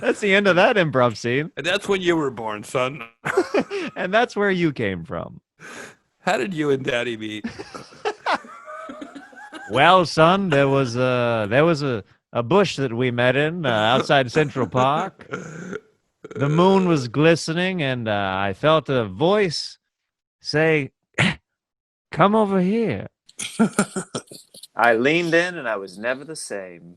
That's the end of that improv scene. And that's when you were born, son. And that's where you came from. How did you and Daddy meet? Well, son, there was a bush that we met in outside Central Park. The moon was glistening, and I felt a voice say, "Come over here." I leaned in, and I was never the same.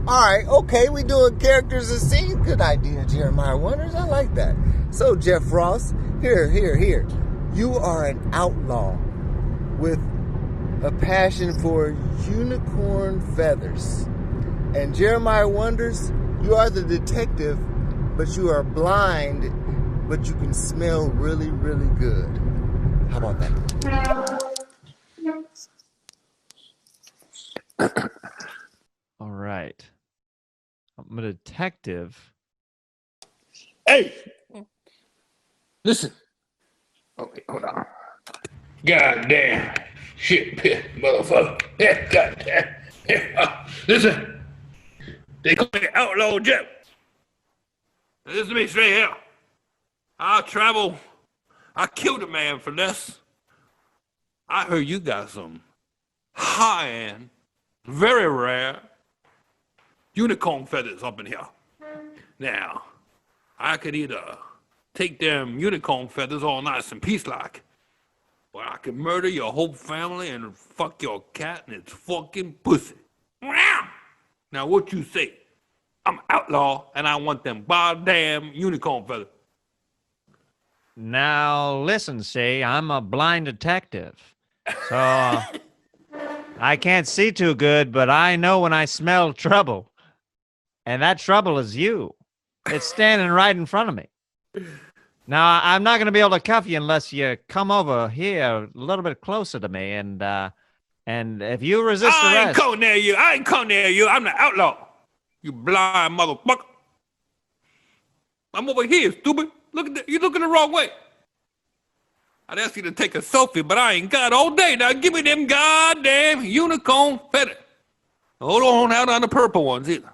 All right, okay, we doing characters and scenes. Good idea, Jeremiah Wonders. I like that. So, Jeff Ross, here. You are an outlaw with a passion for unicorn feathers. And Jeremiah Wonders, you are the detective, but you are blind, but you can smell really, really good. How about that? All right. I'm a detective. Hey! Listen. Oh, wait, hold on. Goddamn. Shit, pit, motherfucker. Yeah, goddamn. Listen. They call me Outlaw Jeff. Listen to me straight here. I killed a man for this. I heard you got some high-end, very rare unicorn feathers up in here. Now, I could either take them unicorn feathers all nice and peace-like, or I could murder your whole family and fuck your cat and its fucking pussy. Now, what you say? I'm outlaw, and I want them goddamn unicorn feathers. Now, listen, see, I'm a blind detective. So, I can't see too good, but I know when I smell trouble. And that trouble is you. It's standing right in front of me. Now, I'm not going to be able to cuff you unless you come over here a little bit closer to me. And if you resist arrest... I ain't coming near you. I'm the outlaw. You blind motherfucker. I'm over here, stupid. Look at that. You're looking the wrong way. I'd ask you to take a selfie, but I ain't got all day. Now give me them goddamn unicorn feathers. Hold on out on the purple ones either.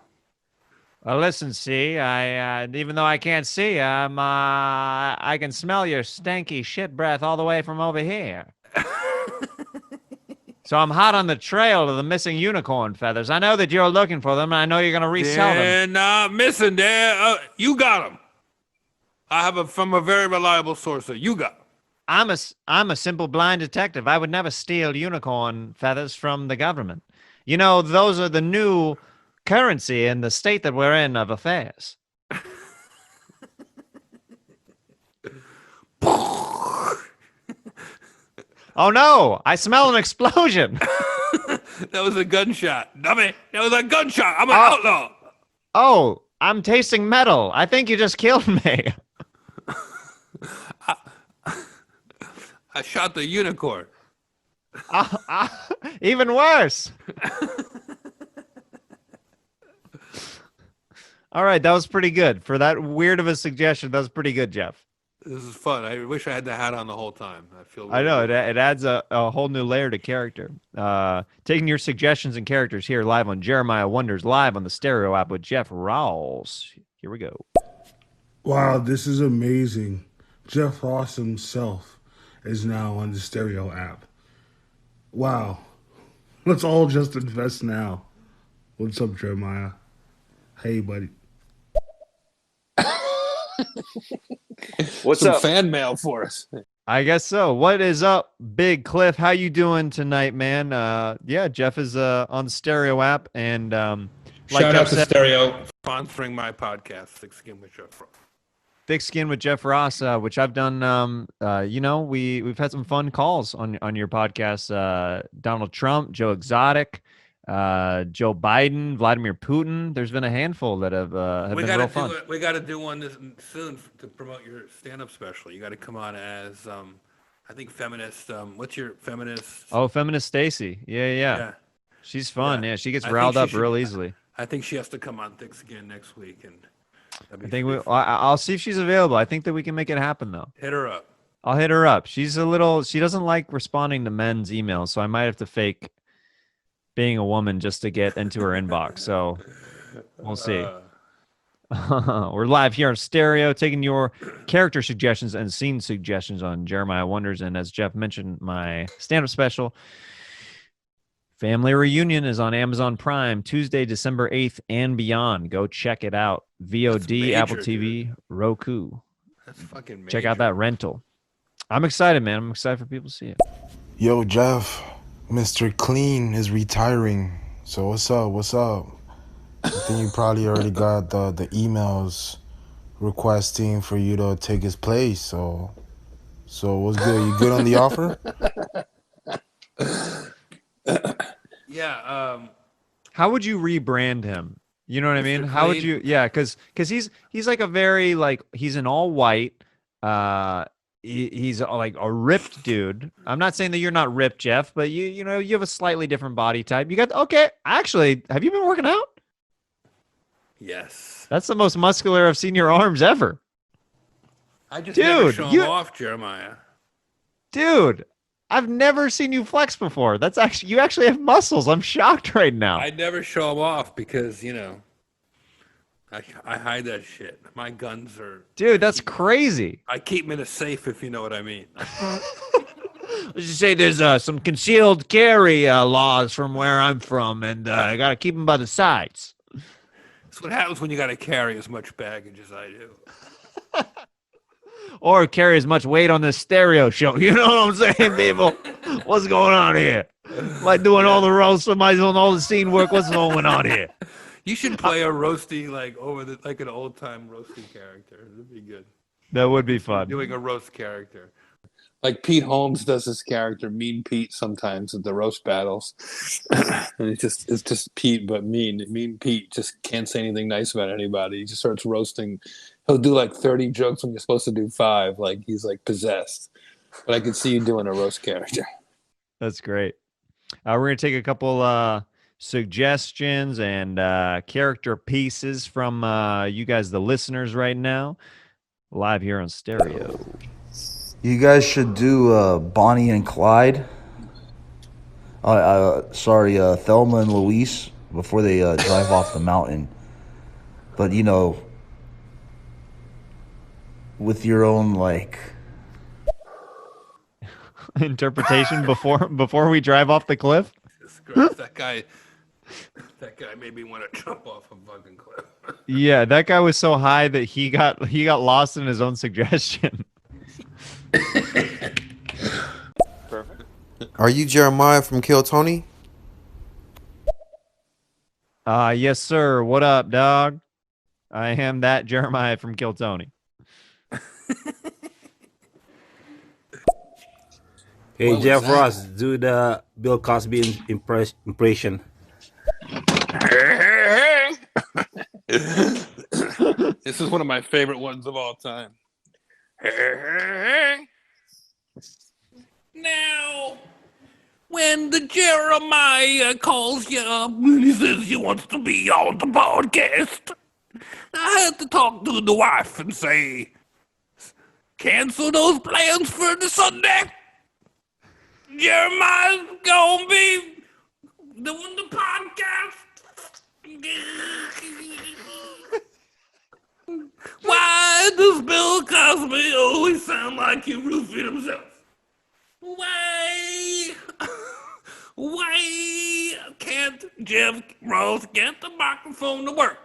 Well, listen, see, I even though I can't see you, I can smell your stanky shit breath all the way from over here. So I'm hot on the trail to the missing unicorn feathers. I know that you're looking for them, and I know you're going to resell them. They're not missing. You got them. I have it from a very reliable source. So you got them. I'm a simple blind detective. I would never steal unicorn feathers from the government. You know, those are the new currency in the state that we're in of affairs. Oh no, I smell an explosion. That was a gunshot. Dummy, that was a gunshot. I'm an outlaw. Oh, I'm tasting metal. I think you just killed me. I shot the unicorn. Even worse. All right, that was pretty good. For that weird of a suggestion, that was pretty good, Jeff. This is fun. I wish I had the hat on the whole time. I know, it adds a whole new layer to character. Taking your suggestions and characters here live on Jeremiah Wonders, live on the Stereo app with Jeff Ross. Here we go. Wow, this is amazing. Jeff Ross himself is now on the Stereo app. Wow. Let's all just invest now. What's up, Jeremiah? Hey, buddy. What's some fan mail for us? I guess so. What is up, Big Cliff? How you doing tonight, man? Yeah, Jeff is on the Stereo app, and like shout Jeff out to said, Stereo sponsoring my podcast, Thick Skin with Jeff Ross. Thick Skin with Jeff Ross, which I've done. You know, we've had some fun calls on your podcast. Donald Trump, Joe Exotic, Joe Biden, Vladimir Putin. There's been a handful that have been real fun. We got to do one soon to promote your stand-up special. You got to come on as, I think, feminist. What's your feminist? Oh, feminist Stacy. Yeah. She's fun. Yeah, she gets riled up real easily. I think she has to come on Thick Skin next week, and I think I'll see if she's available. I think that we can make it happen, though. Hit her up. I'll hit her up. She doesn't like responding to men's emails, so I might have to fake being a woman just to get into her inbox. So we'll see. We're live here on Stereo, taking your character suggestions and scene suggestions on Jeremiah Wonders. And as Jeff mentioned, my stand-up special, Family Reunion, is on Amazon Prime Tuesday, December 8th and beyond. Go check it out. VOD, major, Apple TV, dude. Roku. That's fucking major. Check out that rental. I'm excited, man. I'm excited for people to see it. Yo, Jeff, Mr. Clean is retiring. So what's up? I think you probably already got the emails requesting for you to take his place. So what's good? You good on the offer? Yeah. How would you rebrand him? You know what I mean? How would you? Yeah, because he's like a very he's an all white. He's like a ripped dude. I'm not saying that you're not ripped, Jeff, but you know you have a slightly different body type. You got actually. Have you been working out? Yes. That's the most muscular I've seen your arms ever. I just never show them off, Jeremiah. Dude, I've never seen you flex before. You actually have muscles. I'm shocked right now. I never show them off because, I hide that shit. My guns are... Dude, that's crazy. I keep them in a safe, if you know what I mean. Let's just say there's some concealed carry laws from where I'm from, and I got to keep them by the sides. That's what happens when you got to carry as much baggage as I do. Or carry as much weight on this Stereo show. You know what I'm saying, people? What's going on here? Am I doing all the roast? Somebody's doing all the scene work? What's going on here? You should play a roasty, like an old-time roasty character. That'd be good. That would be fun. Doing a roast character. Like Pete Holmes does his character, Mean Pete, sometimes at the roast battles. And it's just Pete, but mean. Mean Pete just can't say anything nice about anybody. He just starts roasting. He'll do like 30 jokes when you're supposed to do 5. Like he's like possessed. But I could see you doing a roast character. That's great. We're going to take a couple suggestions and character pieces from you guys, the listeners, right now, live here on stereo. You guys should do Bonnie and Clyde. Thelma and Louise before they drive off the mountain. But you know, with your own like interpretation before we drive off the cliff. Jesus Christ, that guy made me want to jump off a fucking cliff. Yeah, that guy was so high that he got lost in his own suggestion. Perfect. Are you Jeremiah from Kill Tony? Yes, sir. What up, dog? I am that Jeremiah from Kill Tony. Hey, Jeff Ross, do the Bill Cosby impression. This is one of my favorite ones of all time. Now, when the Jeremiah calls you up and he says he wants to be on the podcast, I had to talk to the wife and say, cancel those plans for the Sunday. Jeremiah's gonna be doing the podcast. Why does Bill Cosby always sound like he roofied himself? Why can't Jeff Ross get the microphone to work?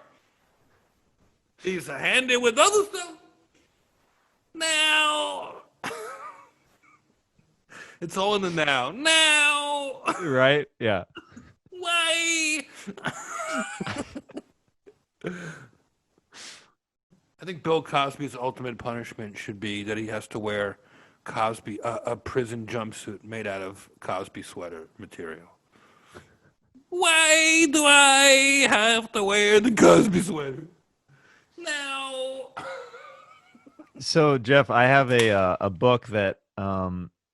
He's handy with other stuff. Now. It's all in the now. Now. Right? Yeah. Why? I think Bill Cosby's ultimate punishment should be that he has to wear a prison jumpsuit made out of Cosby sweater material. Why do I have to wear the Cosby sweater? No. So, Jeff, I have a book that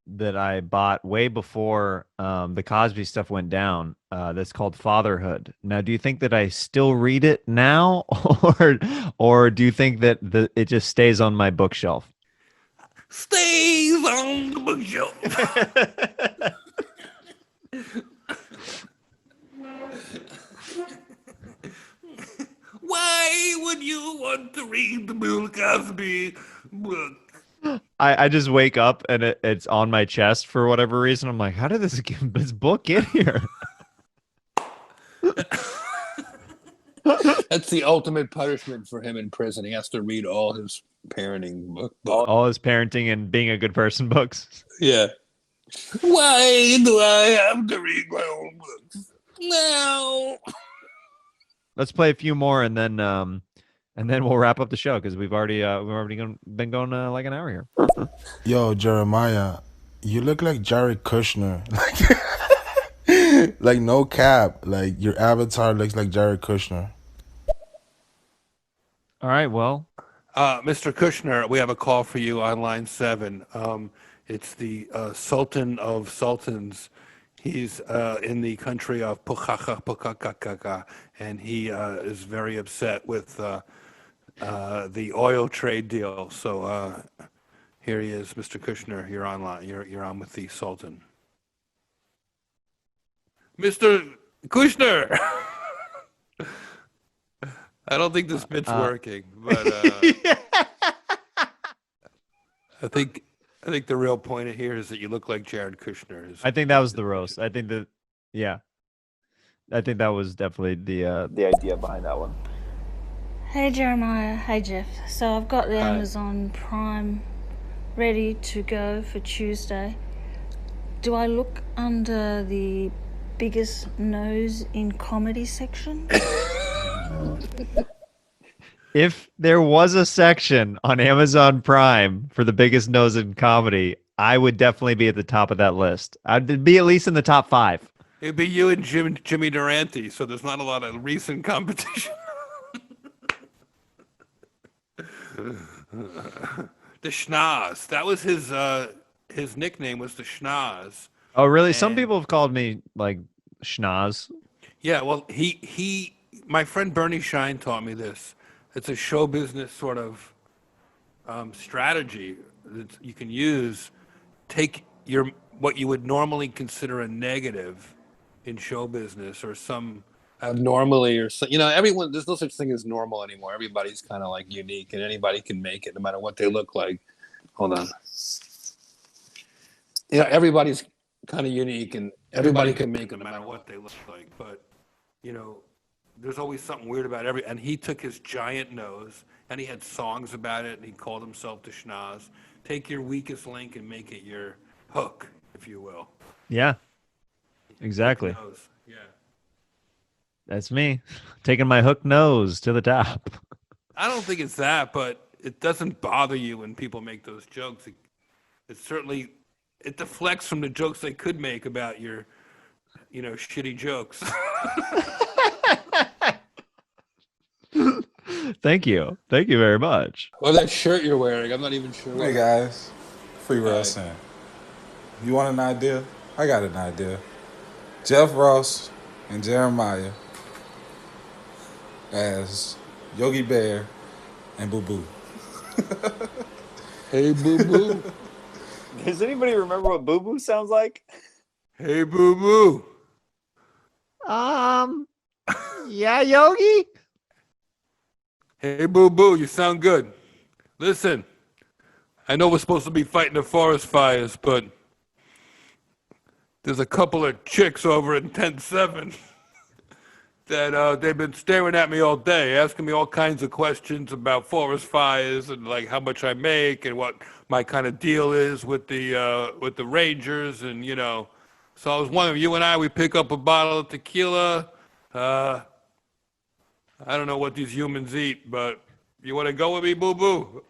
that I bought way before the Cosby stuff went down. That's called Fatherhood. Now, do you think that I still read it now, or do you think that it just stays on my bookshelf? Stays on the bookshelf. Why would you want to read the Bill Cosby book? I just wake up and it's on my chest for whatever reason. I'm like, how did this book get here? That's the ultimate punishment for him in prison. He has to read all his parenting books. All his parenting and being a good person books. Yeah. Why do I have to read my own books? No. Let's play a few more and then we'll wrap up the show because we've already been going like an hour here. Yo, Jeremiah, you look like Jared Kushner. Like no cap. Like your avatar looks like Jared Kushner. All right, well, Mr. Kushner, we have a call for you on line 7. It's the Sultan of Sultans. He's in the country of Pukakakakaka, and he is very upset with the oil trade deal. So here he is, Mr. Kushner. You're online. You're on with the Sultan. Mr. Kushner. I don't think this bit's working, but I think the real point here is that you look like Jared Kushner. I think that was the roast. I think that was definitely the idea behind that one. Hey Jeremiah, hey Jeff. So I've got the Amazon Prime ready to go for Tuesday. Do I look under the biggest nose in comedy section? If there was a section on Amazon Prime for the biggest nose in comedy, I would definitely be at the top of that list. I'd be at least in the top 5. It'd be you and Jimmy Durante, so there's not a lot of recent competition. The Schnoz. That was his nickname was the Schnoz. Oh, really? Some people have called me like Schnoz. Yeah, well, my friend Bernie Shine taught me this. It's a show business sort of strategy that you can use. Take what you would normally consider a negative in show business or some abnormally or so, everyone, there's no such thing as normal anymore. Everybody's kind of like unique and anybody can make it no matter what they look like. Hold on. Everybody's kind of unique and everybody can make it no matter what they look like. But, there's always something weird about and he took his giant nose and he had songs about it and he called himself the schnoz. Take your weakest link and make it your hook, if you will. Yeah, exactly. Yeah. That's me, taking my hook nose to the top. I don't think it's that, but it doesn't bother you when people make those jokes. It deflects from the jokes they could make about your, shitty jokes. Thank you very much. Or that shirt you're wearing, I'm not even sure. Hey guys, Free Wrestling. You want an idea? I got an idea. Jeff Ross and Jeremiah as Yogi Bear and Boo Boo. Hey Boo Boo. Does anybody remember what Boo Boo sounds like? Hey Boo Boo. Yeah, Yogi? Hey Boo Boo, you sound good. Listen, I know we're supposed to be fighting the forest fires, but there's a couple of chicks over in 10-7 that they've been staring at me all day, asking me all kinds of questions about forest fires and like how much I make and what my kind of deal is with the Rangers and So I was wondering, you and I, we pick up a bottle of tequila. I don't know what these humans eat, but you want to go with me, Boo Boo?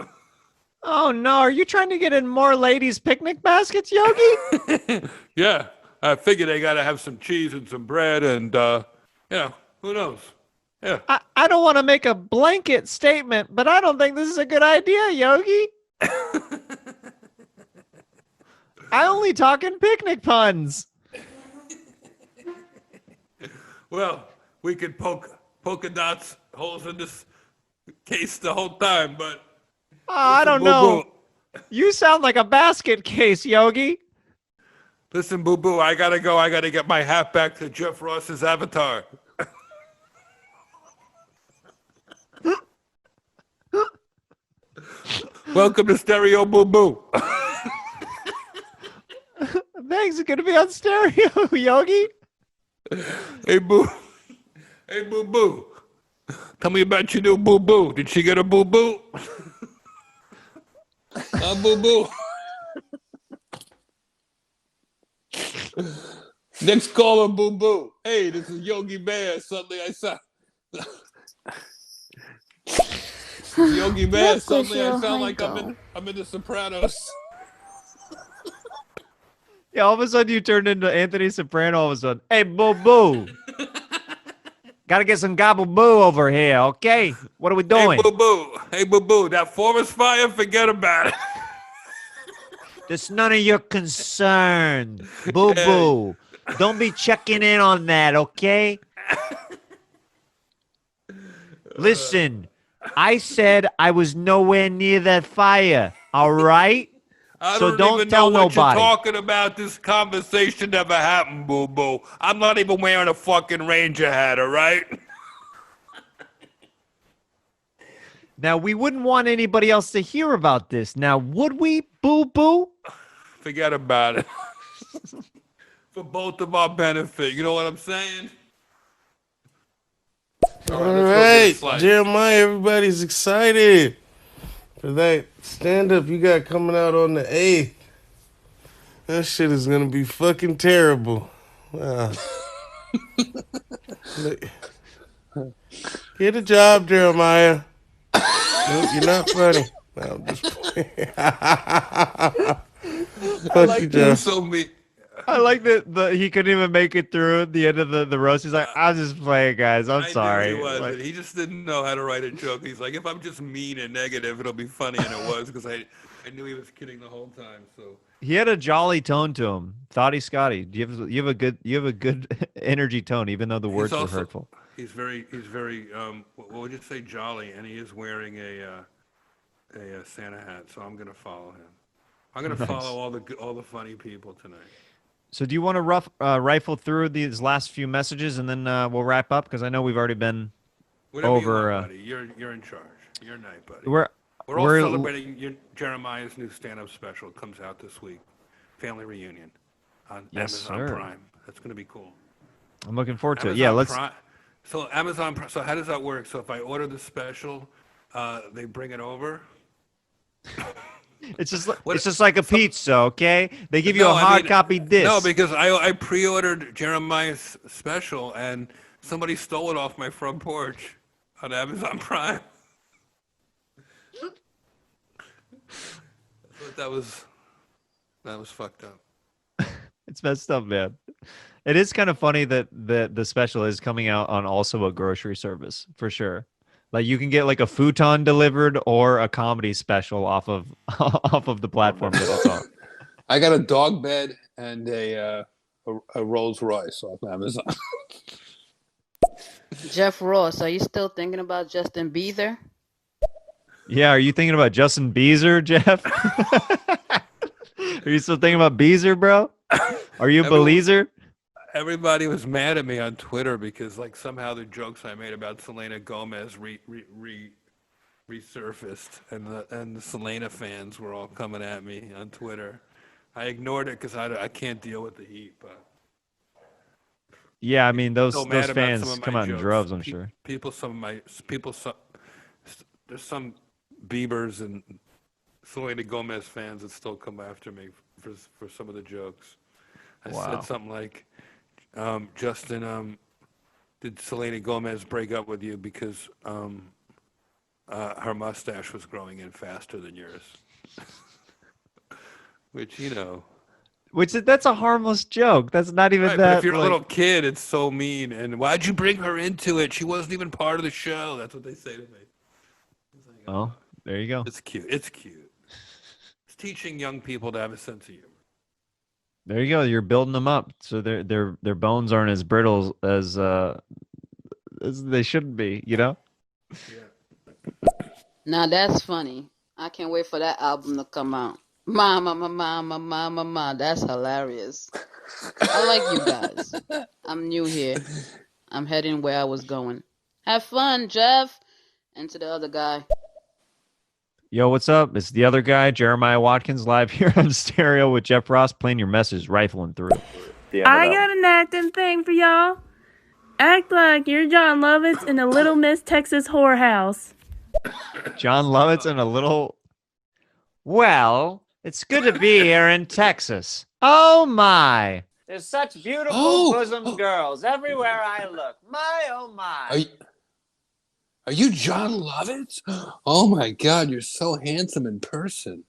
Oh, no. Are you trying to get in more ladies' picnic baskets, Yogi? Yeah. I figure they got to have some cheese and some bread and, who knows? Yeah. I don't want to make a blanket statement, but I don't think this is a good idea, Yogi. I only talk in picnic puns. Well, we could poke polka dots holes in this case the whole time, but I don't know. You sound like a basket case, Yogi. Listen, Boo Boo, I gotta go. I gotta get my hat back to Jeff Ross's avatar. Welcome to Stereo, Boo Boo. Thanks, it's gonna be on stereo, Yogi. Hey, Boo. Hey, Boo Boo. Tell me about your new Boo Boo. Did she get a Boo Boo? Boo Boo. Next caller, Boo Boo. Hey, this is Yogi Bear. Suddenly I sound. Yogi Bear. Suddenly I sound like I'm in The Sopranos. Yeah, all of a sudden you turned into Anthony Soprano. All of a sudden, hey, Boo Boo. Gotta get some gobble boo over here, okay? What are we doing? Hey, Boo Boo. Hey, Boo Boo. That forest fire, forget about it. That's none of your concern, Boo Boo. Don't be checking in on that, okay? Listen, I said I was nowhere near that fire, all right? I so don't even tell know what nobody. you're talking about. This conversation never happened, Boo Boo. I'm not even wearing a fucking Ranger hat, all right? Now, we wouldn't want anybody else to hear about this. Now, would we, Boo Boo? Forget about it. For both of our benefit. You know what I'm saying? All right, Jeremiah, everybody's excited for that stand-up you got coming out on the 8th. That shit is going to be fucking terrible. Wow. Get a job, Jeremiah. Nope, you're not funny. No, I'm just playing. Fuck you, Jeff. I like that he couldn't even make it through the end of the roast. He's like, I'm just playing, guys. I'm sorry. He wasn't. Like, He just didn't know how to write a joke. He's like, if I'm just mean and negative, it'll be funny, and it was because I knew he was kidding the whole time. So He had a jolly tone to him. Thoughty Scotty. You have a good energy tone, even though the words were hurtful. He's very what would you say, jolly, and he is wearing a Santa hat. So I'm gonna follow him. I'm gonna follow all the funny people tonight. So do you want to rifle through these last few messages and then we'll wrap up? Because I know we've already been Whatever over. You want, buddy. You're in charge. You're night, buddy. We're all celebrating Jeremiah's new stand-up special. It comes out this week. Family Reunion on Amazon Prime. That's going to be cool. I'm looking forward to Amazon it. Yeah, let's. So Amazon. So how does that work? So if I order the special, they bring it over. It's just like a pizza, okay? They give you a hard copy disc. No, because I pre-ordered Jeremiah's special and somebody stole it off my front porch on Amazon Prime. I thought that was fucked up. It's messed up, man. It is kind of funny that the special is coming out on also a grocery service for sure. Like you can get like a futon delivered or a comedy special off of the platform that it's on. I got a dog bed and a Rolls Royce off Amazon. Jeff Ross, are you still thinking about Justin Bieber? Yeah, are you thinking about Justin Bieber, Jeff? Are you still thinking about Bieber, bro? Are you a Beliezer? Everybody was mad at me on Twitter because, like, somehow the jokes I made about Selena Gomez resurfaced, and the Selena fans were all coming at me on Twitter. I ignored it because I can't deal with the heat. But yeah, I mean those fans come out in droves, I'm sure. There's some Biebers and Selena Gomez fans that still come after me for some of the jokes. I said something like, Justin, did Selena Gomez break up with you because her mustache was growing in faster than yours? Which, that's a harmless joke. That's not even right, that. But if you're a little kid, it's so mean. And why'd you bring her into it? She wasn't even part of the show. That's what they say to me. Oh, there you go. It's cute. It's It's teaching young people to have a sense of humor. There you go. You're building them up so their bones aren't as brittle as they should be. Yeah. Now that's funny. I can't wait for that album to come out. Mama. That's hilarious. I like you guys. I'm new here. I'm heading where I was going. Have fun, Jeff. And to the other guy. Yo, what's up? It's the other guy, Jeremiah Watkins, live here on stereo with Jeff Ross playing your message, rifling through. I got an acting thing for y'all. Act like you're Jon Lovitz in a Little Miss Texas whorehouse. Jon Lovitz in a little... Well, it's good to be here in Texas. Oh, my. There's such beautiful bosomed girls everywhere I look. My, oh, my. Are you Jon Lovitz? Oh my God, you're so handsome in person.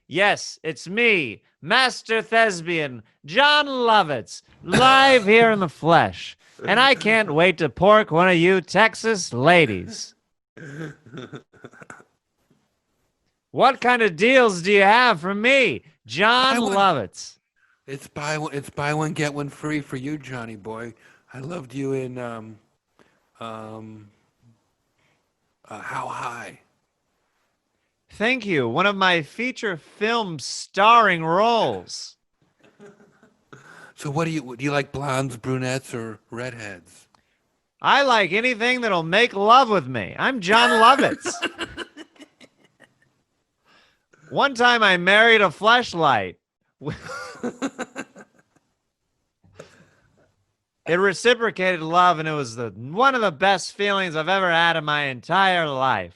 Yes, it's me, Master Thespian, Jon Lovitz, live here in the flesh. And I can't wait to pork one of you Texas ladies. What kind of deals do you have for me, Jon Lovitz? It's buy one, get one free for you, Johnny boy. I loved you in How High? Thank you. One of my feature film starring roles. So do you like blondes, brunettes, or redheads? I like anything that'll make love with me. I'm Jon Lovitz. One time I married a Fleshlight. It reciprocated love, and it was one of the best feelings I've ever had in my entire life.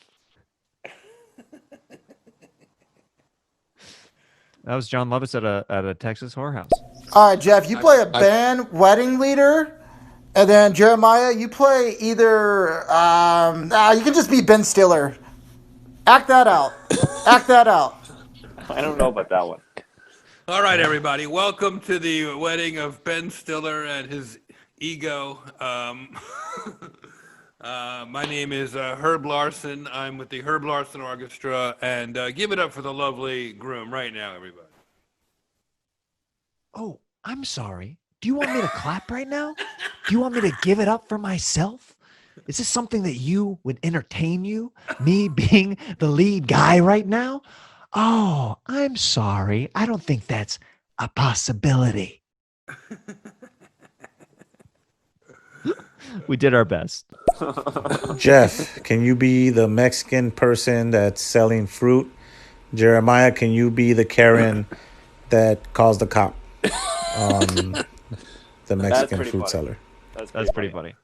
That was Jon Lovitz at a Texas whorehouse. All right, Jeff, you play a band wedding leader, and then Jeremiah, you play either. You can just be Ben Stiller. Act that out. Act that out. I don't know about that one. All right, everybody. Welcome to the wedding of Ben Stiller and his ego. My name is Herb Larson. I'm with the Herb Larson Orchestra, and give it up for the lovely groom right now, everybody. Oh, I'm sorry. Do you want me to clap right now? Do you want me to give it up for myself? Is this something that you would entertain you? Me being the lead guy right now? Oh, I'm sorry. I don't think that's a possibility. We did our best. Jeff, can you be the Mexican person that's selling fruit? Jeremiah, can you be the Karen that calls the cop on the Mexican fruit seller? That's pretty funny.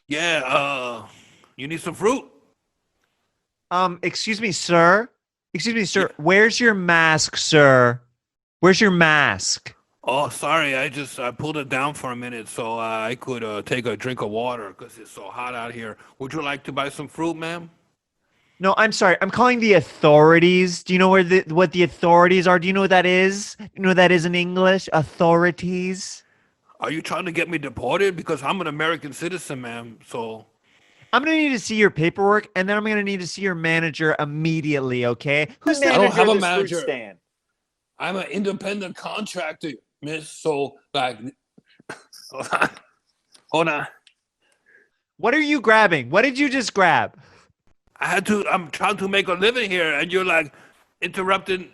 Yeah, you need some fruit? Excuse me, sir. Excuse me, sir. Where's your mask, sir? Where's your mask? Oh, sorry. I pulled it down for a minute so I could take a drink of water because it's so hot out here. Would you like to buy some fruit, ma'am? No, I'm sorry. I'm calling the authorities. Do you know what the authorities are? Do you know what that is? You know what that is in English? Authorities. Are you trying to get me deported? Because I'm an American citizen, ma'am. So I'm going to need to see your paperwork, and then I'm going to need to see your manager immediately, okay? Who's I don't have a this manager. fruit stand? I'm an independent contractor, miss. So, like, hold on. What are you grabbing? What did you just grab? I'm trying to make a living here, and you're like interrupting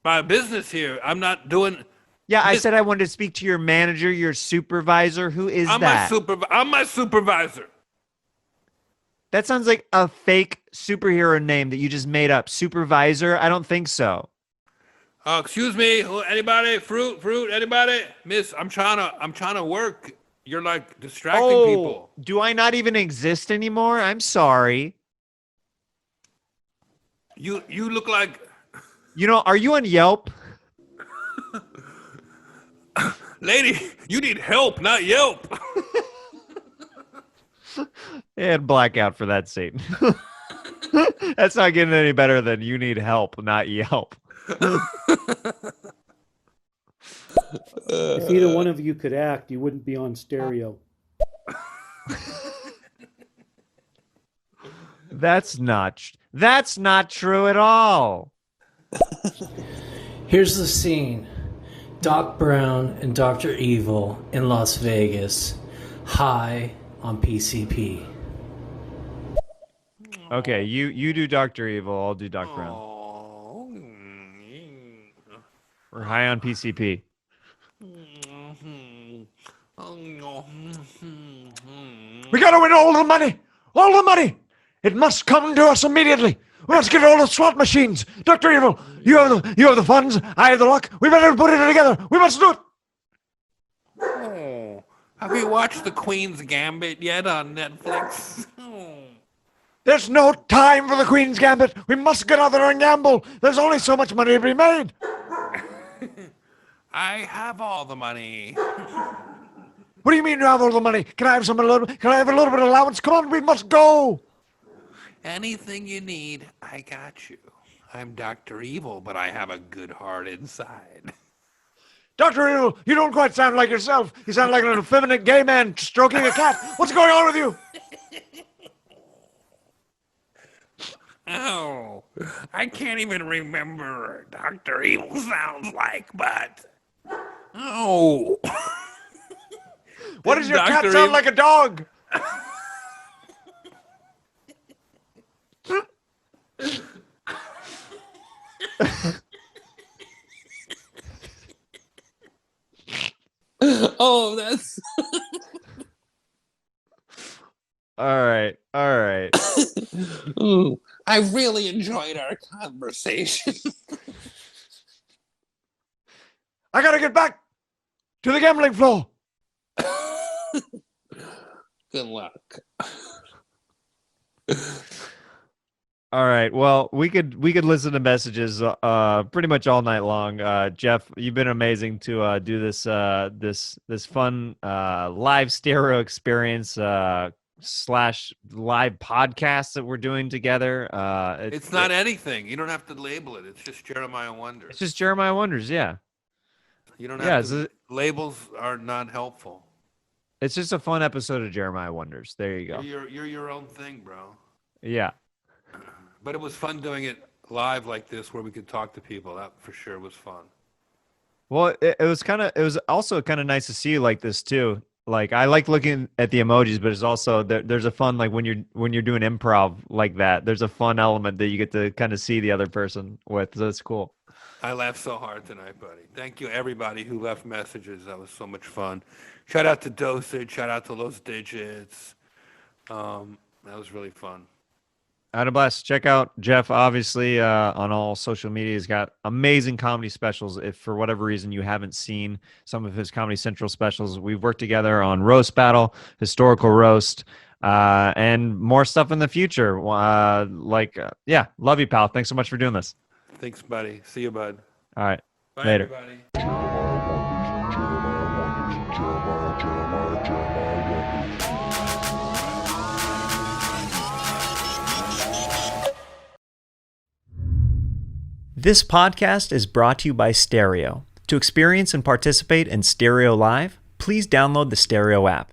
my business here. I'm not doing. Yeah, I said I wanted to speak to your manager, your supervisor. Who is I'm that? I'm my supervisor. That sounds like a fake superhero name that you just made up. Supervisor? I don't think so. Excuse me, anybody? Fruit, anybody? Miss, I'm trying to work. You're like distracting people. Do I not even exist anymore? I'm sorry. You look like. You know, are you on Yelp? Lady, you need help, not Yelp. And blackout for that scene. That's not getting any better than you need help, not Yelp. If either one of you could act, you wouldn't be on stereo. That's not true at all. Here's the scene. Doc Brown and Dr. Evil in Las Vegas, high on PCP. Okay, you do Dr. Evil, I'll do Doc Brown. We're high on PCP. We gotta win all the money! All the money! It must come to us immediately! We must get all the SWAT machines! Dr. Evil, you have the funds, I have the luck, we better put it together! We must do it! Oh, have you watched The Queen's Gambit yet on Netflix? There's no time for the Queen's Gambit! We must get out there and gamble! There's only so much money to be made! I have all the money. What do you mean you have all the money? Can I have Can I have a little bit of allowance? Come on, we must go! Anything you need, I got you. I'm Dr. Evil, but I have a good heart inside. Dr. Evil, you don't quite sound like yourself. You sound like an effeminate gay man stroking a cat. What's going on with you? Oh, I can't even remember what Dr. Evil sounds like, but... Oh. What does your cat sound like a dog? Oh, that's. All right. Ooh, I really enjoyed our conversation. I gotta get back to the gambling floor. Good luck. All right. Well, we could listen to messages pretty much all night long. Jeff, you've been amazing to do this this fun live stereo experience slash live podcast that we're doing together. It's not anything. You don't have to label it. It's just Jeremiah Wonders. It's just Jeremiah Wonders, yeah. You don't have to. Labels are not helpful. It's just a fun episode of Jeremiah Wonders. There you go. You're your own thing, bro. Yeah. But it was fun doing it live like this, where we could talk to people. That for sure was fun. Well, it was also kind of nice to see you like this too. Like I like looking at the emojis, but it's also there's a fun, like when you're doing improv like that, there's a fun element that you get to kind of see the other person with. So it's cool. I laughed so hard tonight, buddy. Thank you, everybody who left messages. That was so much fun. Shout out to Dosage. Shout out to Los Digits. That was really fun. I had a blast. Check out Jeff, obviously, on all social media. He's got amazing comedy specials. If for whatever reason you haven't seen some of his Comedy Central specials, we've worked together on Roast Battle, Historical Roast, and more stuff in the future. Yeah, love you, pal. Thanks so much for doing this. Thanks, buddy. See you, bud. All right. Bye, Later. everybody. This podcast is brought to you by Stereo. To experience and participate in Stereo Live, please download the Stereo app.